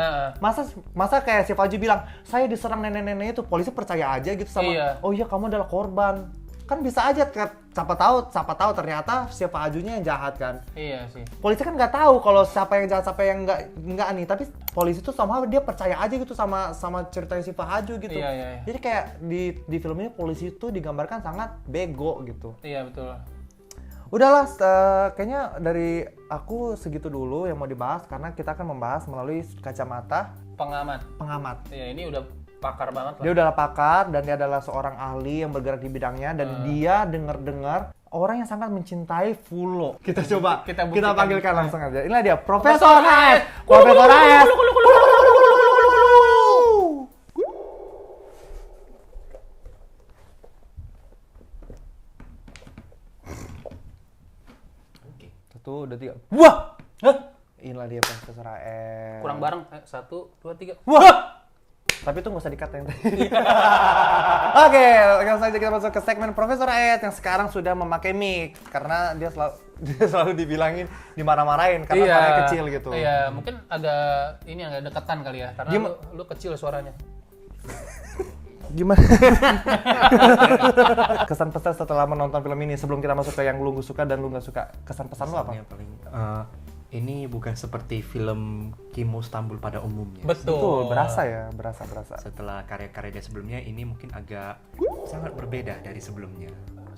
Speaker 1: Masa kayak si Fahaju bilang saya diserang nenek-nenek itu, polisi percaya aja gitu sama oh iya kamu adalah korban. Kan bisa aja siapa tahu ternyata si Fahajunya yang jahat kan.
Speaker 2: Iya sih.
Speaker 1: Polisi kan nggak tahu kalau siapa yang jahat siapa yang nggak nih, tapi polisi tuh somehow dia percaya aja gitu sama ceritanya si Fahaju gitu.
Speaker 2: Iya.
Speaker 1: Jadi kayak di film ini polisi tuh digambarkan sangat bego gitu.
Speaker 2: Iya betul.
Speaker 1: Udahlah, kayaknya dari aku segitu dulu yang mau dibahas karena kita akan membahas melalui kacamata pengamat.
Speaker 2: Iya, ini udah pakar banget lah.
Speaker 1: Dia adalah pakar dan dia adalah seorang ahli yang bergerak di bidangnya dan dia dengar orang yang sangat mencintai Fulo. Kita coba kita panggilkan langsung aja. Inilah dia Profesor AS. Profesor AS. Satu, dua, tiga.
Speaker 2: Wah!
Speaker 1: Inilah dia Profesor AS.
Speaker 2: Kurang bareng. 1, 2, 3.
Speaker 1: Wah! Tapi itu nggak usah di-cut yang tadi. Oke, langsung saja kita masuk ke segmen Profesor Ed yang sekarang sudah memakai mic karena dia selalu dibilangin dimarah-marahin karena suaranya kecil gitu.
Speaker 2: Iya, mungkin agak deketan kali ya karena lu kecil suaranya.
Speaker 1: Gimana? Kesan pesan setelah menonton film ini sebelum kita masuk ke yang lu suka dan lu nggak suka. Kesan pesan lu apa?
Speaker 7: Yang paling ini bukan seperti film Kimo Stambul pada umumnya.
Speaker 2: Betul,
Speaker 1: berasa ya, berasa.
Speaker 7: Setelah karya-karya dia sebelumnya, ini mungkin agak sangat berbeda dari sebelumnya.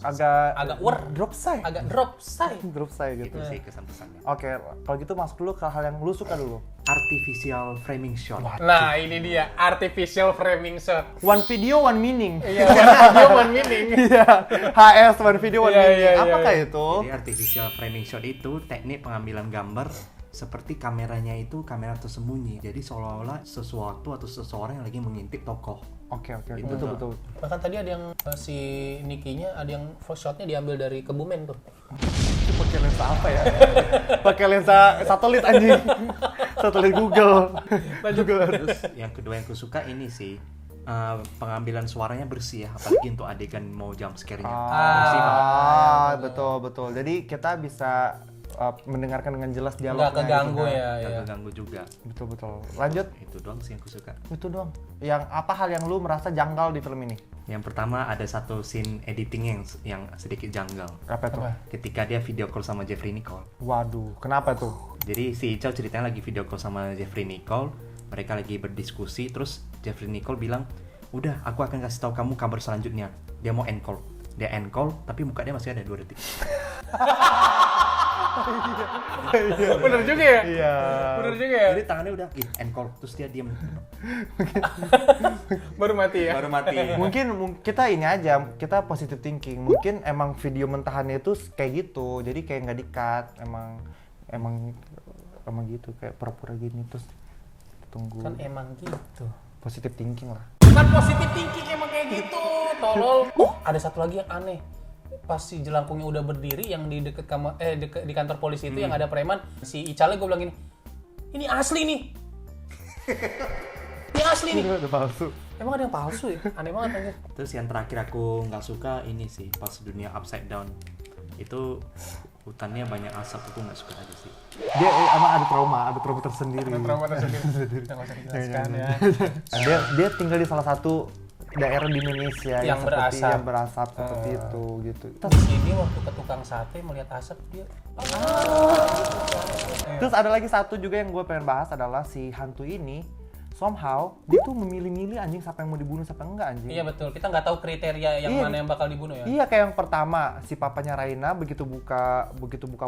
Speaker 1: Agak drop say gitu.
Speaker 7: Itu sih kesan pesannya.
Speaker 1: Oke, kalau gitu masuk dulu ke hal yang lu suka dulu.
Speaker 7: Artificial framing shot.
Speaker 2: Nah, ini dia artificial framing shot.
Speaker 1: One video, one meaning.
Speaker 2: Iya, one video, one meaning.
Speaker 1: Iya, HS one video, one meaning.
Speaker 2: Iya.
Speaker 1: Apakah itu?
Speaker 7: Jadi artificial framing shot itu teknik pengambilan gambar seperti kameranya itu kamera tersembunyi. Jadi seolah-olah sesuatu atau seseorang yang lagi mengintip tokoh.
Speaker 1: Oke.
Speaker 7: Itu
Speaker 1: Betul.
Speaker 2: Bahkan tadi ada yang si Nicky-nya ada yang shotnya diambil dari Kebumen tuh.
Speaker 1: Itu pakai lensa apa ya? Pakai lensa satelit anjing. Satelit Google.
Speaker 7: Terus yang kedua yang kusuka ini sih pengambilan suaranya bersih ya, apalagi untuk adegan mau jump scare-nya. Bersih banget.
Speaker 1: Betul. Jadi kita bisa mendengarkan dengan jelas dialognya.
Speaker 2: Nggak keganggu
Speaker 1: gitu, kan?
Speaker 2: ya.
Speaker 7: Nggak keganggu juga.
Speaker 1: Betul. Lanjut.
Speaker 7: Itu doang sih yang kusuka.
Speaker 1: Itu doang. Yang apa hal yang lu merasa janggal di film ini?
Speaker 7: Yang pertama ada satu scene editing yang sedikit janggal.
Speaker 1: Apa tuh?
Speaker 7: Ketika dia video call sama Jeffrey Nicole.
Speaker 1: Waduh, kenapa tuh?
Speaker 7: Jadi si Ical ceritanya lagi video call sama Jeffrey Nicole, mereka lagi berdiskusi, terus Jeffrey Nicole bilang, udah aku akan kasih tahu kamu kabar selanjutnya. Dia mau end call. Dia end call, tapi muka dia masih ada 2 detik.
Speaker 2: Bener juga ya?
Speaker 1: Iya.
Speaker 2: Bener juga ya?
Speaker 7: Jadi tangannya udah end call, terus dia diam.
Speaker 2: Baru mati ya?
Speaker 7: Baru mati.
Speaker 1: Mungkin kita ini aja, kita positive thinking. Mungkin emang video mentahannya itu kayak gitu, jadi kayak nggak di-cut. Emang gitu, kayak pura-pura gini terus tunggu.
Speaker 2: Kan emang gitu.
Speaker 1: Positive thinking lah.
Speaker 2: Kan positif thinking emang kayak gitu, tolol. Oh, ada satu lagi yang aneh. Pas si jelangkungnya udah berdiri yang di deket di kantor polisi itu yang ada preman, si Icalnya gue bilang gini, ini asli nih. Ini asli nih.
Speaker 1: Ada palsu.
Speaker 2: Emang ada yang palsu ya? Aneh banget anjir.
Speaker 7: Terus yang terakhir aku nggak suka ini sih, pas dunia upside down. Itu hutannya banyak asap, aku nggak suka aja sih.
Speaker 1: Dia emang ada trauma tersendiri.
Speaker 2: Trauma tersendiri. Nggak usah dijelaskan ya.
Speaker 1: Dia tinggal di salah satu daerah di Indonesia
Speaker 2: Yang berasap.
Speaker 1: yang berasap seperti itu gitu.
Speaker 2: Di sini waktu ke tukang sate melihat asap dia.
Speaker 1: Terus ada lagi satu juga yang gue pengen bahas adalah si hantu ini somehow dia tuh memilih-milih anjing siapa yang mau dibunuh siapa yang enggak anjing.
Speaker 2: Iya betul. Kita nggak tahu kriteria yang
Speaker 1: Iya.
Speaker 2: mana yang bakal dibunuh ya.
Speaker 1: Iya, kayak yang pertama si papanya Raina begitu buka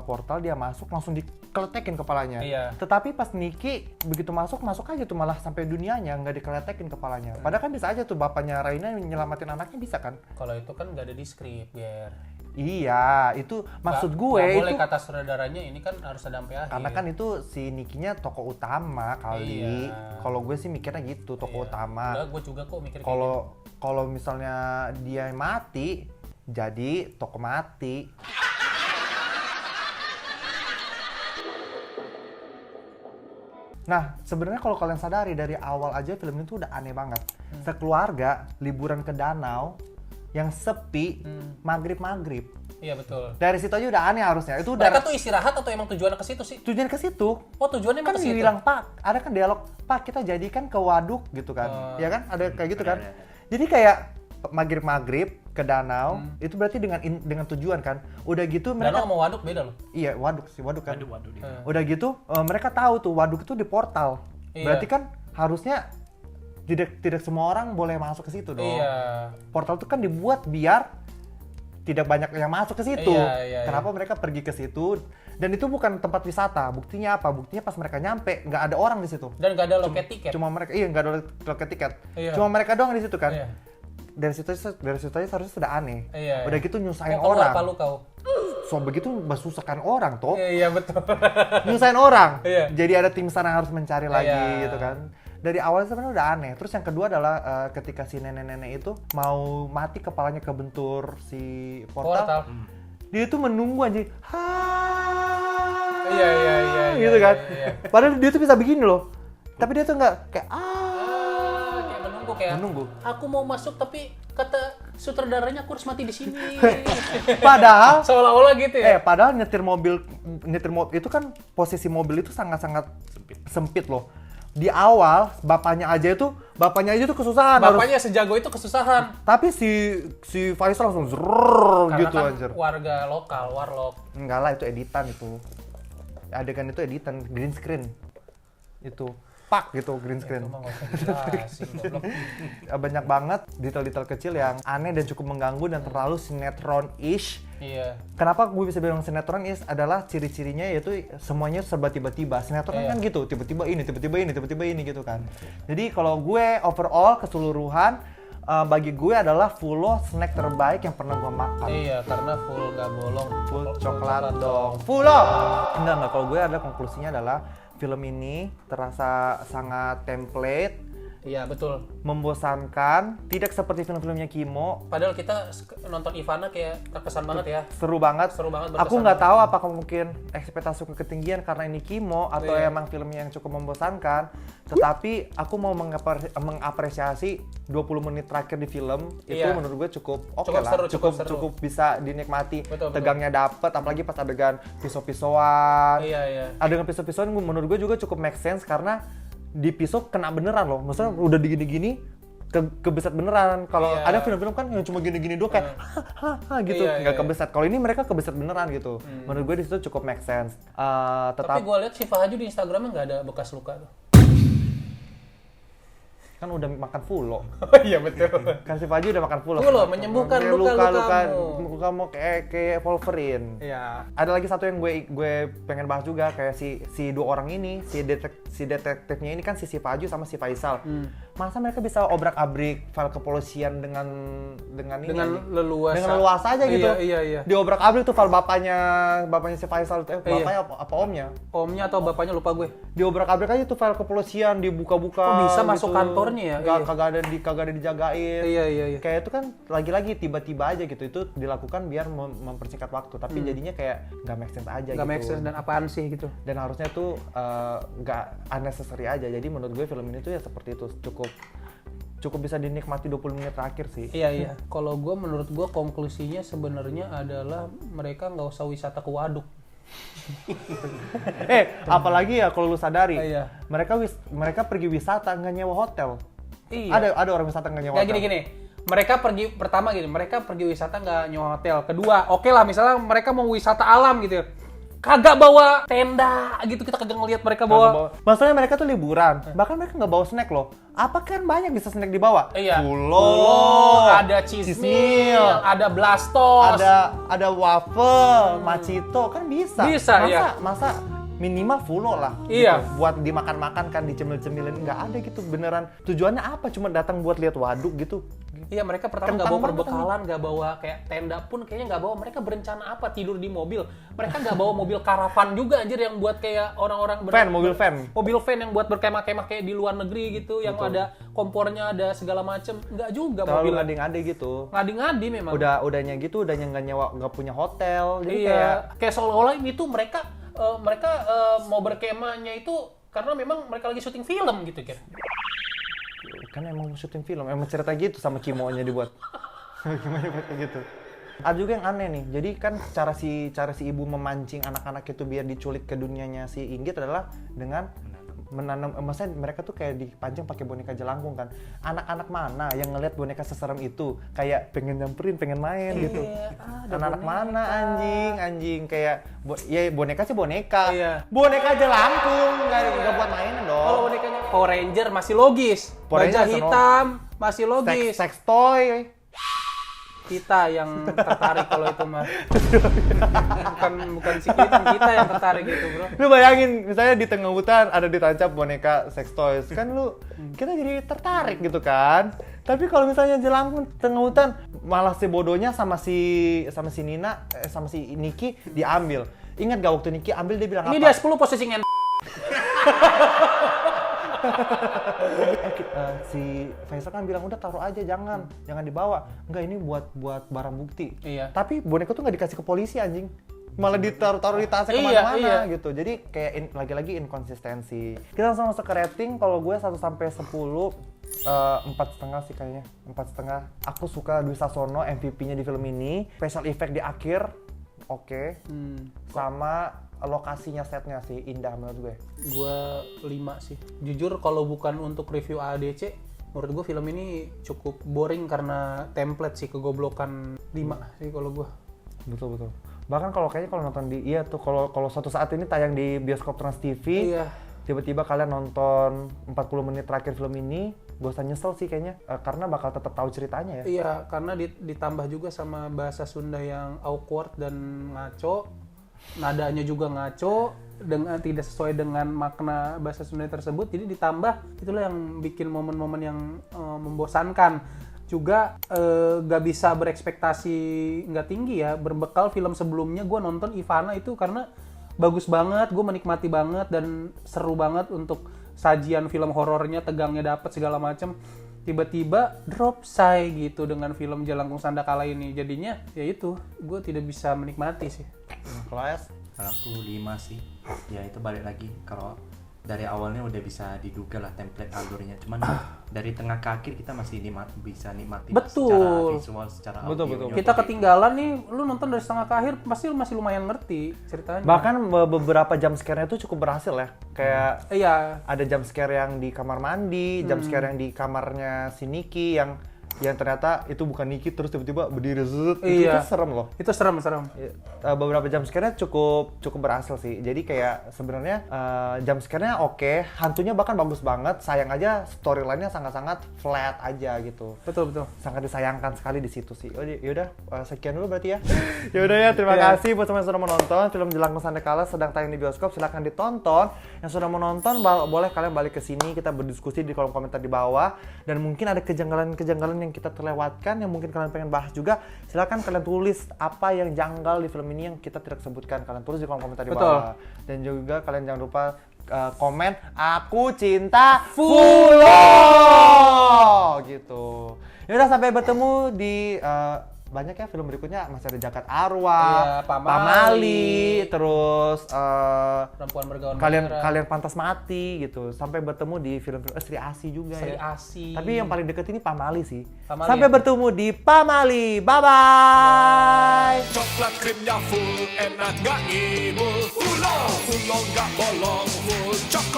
Speaker 1: portal dia masuk langsung dikeletekin kepalanya.
Speaker 2: Iya.
Speaker 1: Tetapi pas Niki begitu masuk aja tuh malah sampai dunianya nggak dikeletekin kepalanya. Padahal kan bisa aja tuh bapaknya Raina nyelamatin anaknya bisa kan?
Speaker 2: Kalau itu kan nggak ada di skrip, Ger.
Speaker 1: Iya, itu maksud gue
Speaker 2: Nggak
Speaker 1: itu
Speaker 2: boleh kata sutradaranya ini kan harus ada sampai akhir.
Speaker 1: karena kan itu si Nikinya tokoh utama kali.
Speaker 2: Iya.
Speaker 1: Kalau gue sih mikirnya gitu, tokoh utama.
Speaker 2: Enggak, gue juga kok mikir kayak gitu.
Speaker 1: Kalau misalnya dia mati, jadi tokoh mati. Nah, sebenarnya kalau kalian sadari dari awal aja film itu udah aneh banget. Sekeluarga liburan ke danau yang sepi, maghrib.
Speaker 2: Iya betul.
Speaker 1: Dari situ aja udah aneh harusnya. Itu udah
Speaker 2: Mereka tuh istirahat atau emang tujuannya ke situ sih?
Speaker 1: tujuan ke situ.
Speaker 2: Oh tujuannya emang
Speaker 1: Kan
Speaker 2: ke situ.
Speaker 1: bilang, "Pak, ada kan dialog, Pak, kita jadikan ke waduk gitu kan." Ya kan? Ada kayak gitu kan. Jadi kayak maghrib ke danau, itu berarti dengan tujuan kan. Udah gitu mereka
Speaker 2: Danau sama waduk beda loh.
Speaker 1: iya, waduk kan.
Speaker 7: Waduh dia.
Speaker 1: Udah gitu mereka tahu tuh waduk itu di portal.
Speaker 2: Iya.
Speaker 1: Berarti kan harusnya tidak semua orang boleh masuk ke situ dong.
Speaker 2: Iya.
Speaker 1: Portal itu kan dibuat biar tidak banyak yang masuk ke situ.
Speaker 2: Iya.
Speaker 1: Kenapa mereka pergi ke situ? Dan itu bukan tempat wisata. Buktinya apa? Buktinya pas mereka nyampe nggak ada orang di situ.
Speaker 2: Dan gak ada loket tiket.
Speaker 1: Cuma mereka nggak ada loket tiket.
Speaker 2: Iya.
Speaker 1: Cuma mereka doang di situ kan.
Speaker 2: Iya.
Speaker 1: Dari situ aja seharusnya sudah aneh.
Speaker 2: Iya.
Speaker 1: Udah gitu nyusahin
Speaker 2: Kok
Speaker 1: orang.
Speaker 2: apa lu kau?
Speaker 1: So begitu susahkan orang toh.
Speaker 2: Iya betul.
Speaker 1: Nyusahin orang.
Speaker 2: Iya.
Speaker 1: Jadi ada tim SAR yang harus mencari lagi
Speaker 2: Iya.
Speaker 1: gitu kan. Dari awal sebenarnya udah aneh. Terus yang kedua adalah ketika si nenek-nenek itu mau mati kepalanya kebentur si portal. Dia tuh menunggu aja.
Speaker 2: Iya.
Speaker 1: Gitu kan.
Speaker 2: Iya.
Speaker 1: Padahal dia tuh bisa begini loh. Tapi dia tuh nggak kayak
Speaker 2: Kayak menunggu. Aku mau masuk tapi kata sutradaranya aku harus mati di sini.
Speaker 1: padahal
Speaker 2: Seolah-olah gitu ya.
Speaker 1: padahal nyetir mobil itu kan posisi mobil itu sangat-sangat sempit loh. Di awal bapaknya aja tuh kesusahan
Speaker 2: Bapaknya sejago itu kesusahan.
Speaker 1: tapi si Faisal langsung zrrr
Speaker 2: Karena
Speaker 1: gitu
Speaker 2: kan
Speaker 1: anjir.
Speaker 2: warga lokal, warlock.
Speaker 1: Enggak lah, itu editan itu. Adegan itu editan green screen. Itu pak gitu green screen.
Speaker 2: Cuma nggak usah dijelasin, goblok.
Speaker 1: Banyak banget detail-detail kecil yang aneh dan cukup mengganggu dan terlalu sinetron-ish.
Speaker 2: Iya.
Speaker 1: Kenapa gue bisa bilang sinetron adalah ciri-cirinya yaitu semuanya serba tiba-tiba. Sinetron kan gitu, tiba-tiba ini gitu kan. Jadi kalau gue overall keseluruhan bagi gue adalah Fulo snack terbaik yang pernah gue makan.
Speaker 2: Iya, karena full nggak bolong.
Speaker 1: Full coklat dong. Fulo. Enggak, kalau gue ada konklusinya adalah film ini terasa sangat template,
Speaker 2: Iya, betul.
Speaker 1: membosankan, tidak seperti film-filmnya Kimo.
Speaker 2: Padahal kita nonton Ivana kayak terkesan banget ya.
Speaker 1: Seru banget.
Speaker 2: Seru banget,
Speaker 1: Aku
Speaker 2: berkesan
Speaker 1: nggak
Speaker 2: banget.
Speaker 1: tahu apakah mungkin ekspektasiku ketinggian karena ini Kimo atau
Speaker 2: Iya.
Speaker 1: emang filmnya yang cukup membosankan. Tetapi aku mau mengapresiasi 20 menit terakhir di film itu
Speaker 2: Iya.
Speaker 1: menurut gue cukup oke
Speaker 2: Cukup
Speaker 1: lah,
Speaker 2: seru, cukup seru.
Speaker 1: cukup bisa dinikmati.
Speaker 2: Betul.
Speaker 1: Tegangnya dapet, apalagi pas adegan pisau-pisauan.
Speaker 2: Iya.
Speaker 1: Adegan pisau-pisauan menurut gue juga cukup make sense karena di pisau kena beneran loh. Maksudnya udah digini-gini kebeset beneran. Kalau
Speaker 2: Iya.
Speaker 1: ada film-film kan yang cuma gini-gini doang kayak gitu,
Speaker 2: Iya,
Speaker 1: nggak
Speaker 2: iya.
Speaker 1: kebeset. Kalau ini mereka kebeset beneran gitu. Menurut gue di situ cukup make sense.
Speaker 2: Tapi gue lihat si Fahaju di Instagramnya nggak ada bekas luka tuh.
Speaker 1: kan udah makan fulo.
Speaker 2: Oh iya betul.
Speaker 1: Kan si Faju udah makan fulo.
Speaker 2: Fulo, menyembuhkan
Speaker 1: Kayak
Speaker 2: luka-lukamu.
Speaker 1: luka-lukamu kayak Wolverine.
Speaker 2: Iya.
Speaker 1: Ada lagi satu yang gue pengen bahas juga kayak si dua orang ini, si detektifnya ini kan si Faju sama si Faisal. Masa mereka bisa obrak-abrik file kepolisian dengan ini
Speaker 2: Dengan
Speaker 1: aja?
Speaker 2: leluasa.
Speaker 1: Dengan leluasa aja gitu.
Speaker 2: Iya.
Speaker 1: Diobrak-abrik tuh file bapaknya si Faisal bapaknya apa omnya?
Speaker 2: Omnya atau bapaknya lupa gue.
Speaker 1: Diobrak-abrik aja tuh file kepolisian, dibuka-buka.
Speaker 2: Oh, bisa masuk
Speaker 1: gitu.
Speaker 2: kantornya ya? Iya.
Speaker 1: Kagak ada dijagain.
Speaker 2: Iya.
Speaker 1: Kayak itu kan lagi-lagi tiba-tiba aja gitu. Itu dilakukan biar mempersingkat waktu, tapi jadinya kayak nggak make sense aja
Speaker 2: Nggak
Speaker 1: gitu.
Speaker 2: make sense dan apaan sih gitu.
Speaker 1: Dan harusnya tuh nggak unnecessary aja. Jadi menurut gue film ini tuh ya seperti itu, cukup bisa dinikmati 20 menit terakhir sih.
Speaker 2: Iya. Kalau gue menurut gue konklusinya sebenarnya adalah mereka nggak usah wisata ke waduk.
Speaker 1: Apalagi ya kalau lu sadari,
Speaker 2: Iya.
Speaker 1: mereka pergi wisata nggak nyewa hotel.
Speaker 2: Iya.
Speaker 1: Ada orang wisata nggak nyewa
Speaker 2: Kayak
Speaker 1: hotel.
Speaker 2: gini. Mereka pergi wisata nggak nyewa hotel. Kedua, oke lah misalnya mereka mau wisata alam gitu. Kagak bawa tenda gitu, kita kagak ngeliat mereka bawa.
Speaker 1: Maksudnya mereka tuh liburan, bahkan mereka nggak bawa snack loh. Apa kan banyak bisa snack dibawa?
Speaker 2: Iya.
Speaker 1: Fulo,
Speaker 2: ada cheese meal, ada blastos.
Speaker 1: ada waffle, macito kan bisa.
Speaker 2: Bisa, iya.
Speaker 1: Masa minimal fulo lah.
Speaker 2: Iya.
Speaker 1: Gitu. Buat dimakan-makan kan, dicemil-cemilin nggak ada gitu. Beneran tujuannya apa? Cuma datang buat lihat waduk gitu.
Speaker 2: Iya, mereka pertama nggak
Speaker 1: Kentang
Speaker 2: bawa
Speaker 1: banget
Speaker 2: perbekalan, nggak bawa kayak tenda pun kayaknya nggak bawa. Mereka berencana apa? Tidur di mobil. Mereka nggak bawa mobil karavan juga anjir yang buat kayak orang-orang
Speaker 1: Mobil van.
Speaker 2: Mobil van yang buat berkemah-kemah kayak di luar negeri gitu, yang ada kompornya, ada segala macem. Nggak juga
Speaker 1: Terlalu
Speaker 2: mobil.
Speaker 1: ngadi-ngadi gitu.
Speaker 2: Ngadi-ngadi memang.
Speaker 1: Udahnya gitu, udahnya nggak nyewa, nggak punya hotel. Jadi
Speaker 2: Iya, kayak seolah-olah itu mereka mau berkemahnya itu karena memang mereka lagi syuting film gitu kan.
Speaker 1: Kan emang syuting film, emang cerita gitu sama Kimonya dibuat. Kimonya kayak gitu. Ada juga yang aneh nih. Jadi kan cara si ibu memancing anak-anak itu biar diculik ke dunianya si Inggit adalah dengan menanam, maksudnya mereka tuh kayak dipancing pakai boneka jelangkung kan. Anak-anak mana yang ngelihat boneka seserem itu kayak pengen nyamperin, pengen main gitu. Anak-anak mana anjing kayak ya boneka sih boneka.
Speaker 2: Iya.
Speaker 1: Boneka jelangkung nggak buat mainan dong.
Speaker 2: Kalau bonekanya Power Ranger masih logis.
Speaker 1: Power
Speaker 2: Baja
Speaker 1: Ranger
Speaker 2: hitam masih logis.
Speaker 1: Sex toy.
Speaker 2: Kita yang tertarik kalau itu mah. bukan si kita yang tertarik gitu, bro.
Speaker 1: Lu bayangin misalnya di tengah hutan ada ditancap boneka sex toys kan kita jadi tertarik gitu kan. Tapi kalau misalnya jelangkung tengah hutan malah si bodohnya sama si Nina sama si Niki diambil. Ingat gak waktu Niki ambil dia bilang
Speaker 2: Ini
Speaker 1: apa?
Speaker 2: dia 10 posisi
Speaker 1: Si Faisal kan bilang udah taruh aja jangan dibawa. Enggak, ini buat barang bukti.
Speaker 2: Iya.
Speaker 1: Tapi boneka tuh nggak dikasih ke polisi anjing. Malah ditaruh di tasnya
Speaker 2: Iya,
Speaker 1: kemana-mana
Speaker 2: iya.
Speaker 1: gitu. Jadi kayak lagi-lagi inkonsistensi. Kita langsung masuk ke rating. Kalau gue 1 sampai 10 4,5 sih kayaknya. 4,5. Aku suka Dwi Sasono MVP-nya di film ini. Special effect di akhir oke. Sama lokasinya, setnya sih indah menurut gue.
Speaker 2: Gue 5 sih. Jujur kalau bukan untuk review AADC, menurut gue film ini cukup boring karena template sih, kegoblokan 5 sih kalau gue.
Speaker 1: Betul. Bahkan kalau nonton kalau suatu saat ini tayang di bioskop Trans TV,
Speaker 2: Iya.
Speaker 1: tiba-tiba kalian nonton 40 menit terakhir film ini, gak usah nyesel sih kayaknya, karena bakal tetap tahu ceritanya ya.
Speaker 2: Iya, karena ditambah juga sama bahasa Sunda yang awkward dan ngaco, nadanya juga ngaco, dengan tidak sesuai dengan makna bahasa Sunda tersebut, jadi ditambah itulah yang bikin momen-momen yang membosankan. juga gak bisa berekspektasi nggak tinggi ya. Berbekal film sebelumnya gue nonton Ivana itu karena bagus banget, gue menikmati banget dan seru banget untuk sajian film horornya, tegangnya dapet segala macem. Tiba-tiba drop say gitu dengan film Jalangkung Sandakala ini. Jadinya ya itu, gue tidak bisa menikmati sih.
Speaker 1: Kalau S?
Speaker 7: Kalau aku 5 sih. Ya itu balik lagi kalau dari awalnya udah bisa diduga lah template alurnya. Cuman dari tengah ke akhir kita masih bisa nikmati secara visual, secara audio.
Speaker 2: Kita ketinggalan nih, lu nonton dari setengah ke akhir pasti lu masih lumayan ngerti ceritanya.
Speaker 1: Bahkan beberapa jump scare-nya itu cukup berhasil ya. Kayak ada jump scare yang di kamar mandi, jump scare yang di kamarnya si Niki yang ternyata itu bukan Niki terus tiba-tiba berdiri itu serem loh.
Speaker 2: Itu serem.
Speaker 1: Beberapa jump scare-nya cukup berhasil sih. Jadi kayak sebenarnya jump scare-nya oke, hantunya bahkan bagus banget. Sayang aja storyline-nya sangat-sangat flat aja gitu.
Speaker 2: Betul.
Speaker 1: Sangat disayangkan sekali di situ sih. Oh yaudah, sekian dulu berarti ya. Yaudah ya, terima kasih buat semua yang sudah menonton. Film Jalangkung Sandakala sedang tayang di bioskop, silahkan ditonton. Yang sudah menonton boleh kalian balik ke sini, kita berdiskusi di kolom komentar di bawah. Dan mungkin ada kejanggalan-kejanggalan yang kita terlewatkan yang mungkin kalian pengen bahas juga, silakan kalian tulis apa yang janggal di film ini yang kita tidak sebutkan, kalian tulis di kolom komentar di bawah. Dan juga kalian jangan lupa komen aku cinta Fulo gitu. Yaudah, sampai bertemu di banyak ya film berikutnya, masih ada Jagat Arwah, Pamali, terus
Speaker 2: Perempuan Bergaun
Speaker 1: kalian pantas mati gitu. Sampai bertemu di film-film Sri Asi juga
Speaker 2: Sri
Speaker 1: ya.
Speaker 2: Asi.
Speaker 1: Tapi yang paling deket ini Pamali sih.
Speaker 2: ya?
Speaker 1: Sampai bertemu di Pamali. Bye bye.
Speaker 5: Coklat krimnya full, enak gak ngibul. Fulo, fulo gak bolong, full coklat.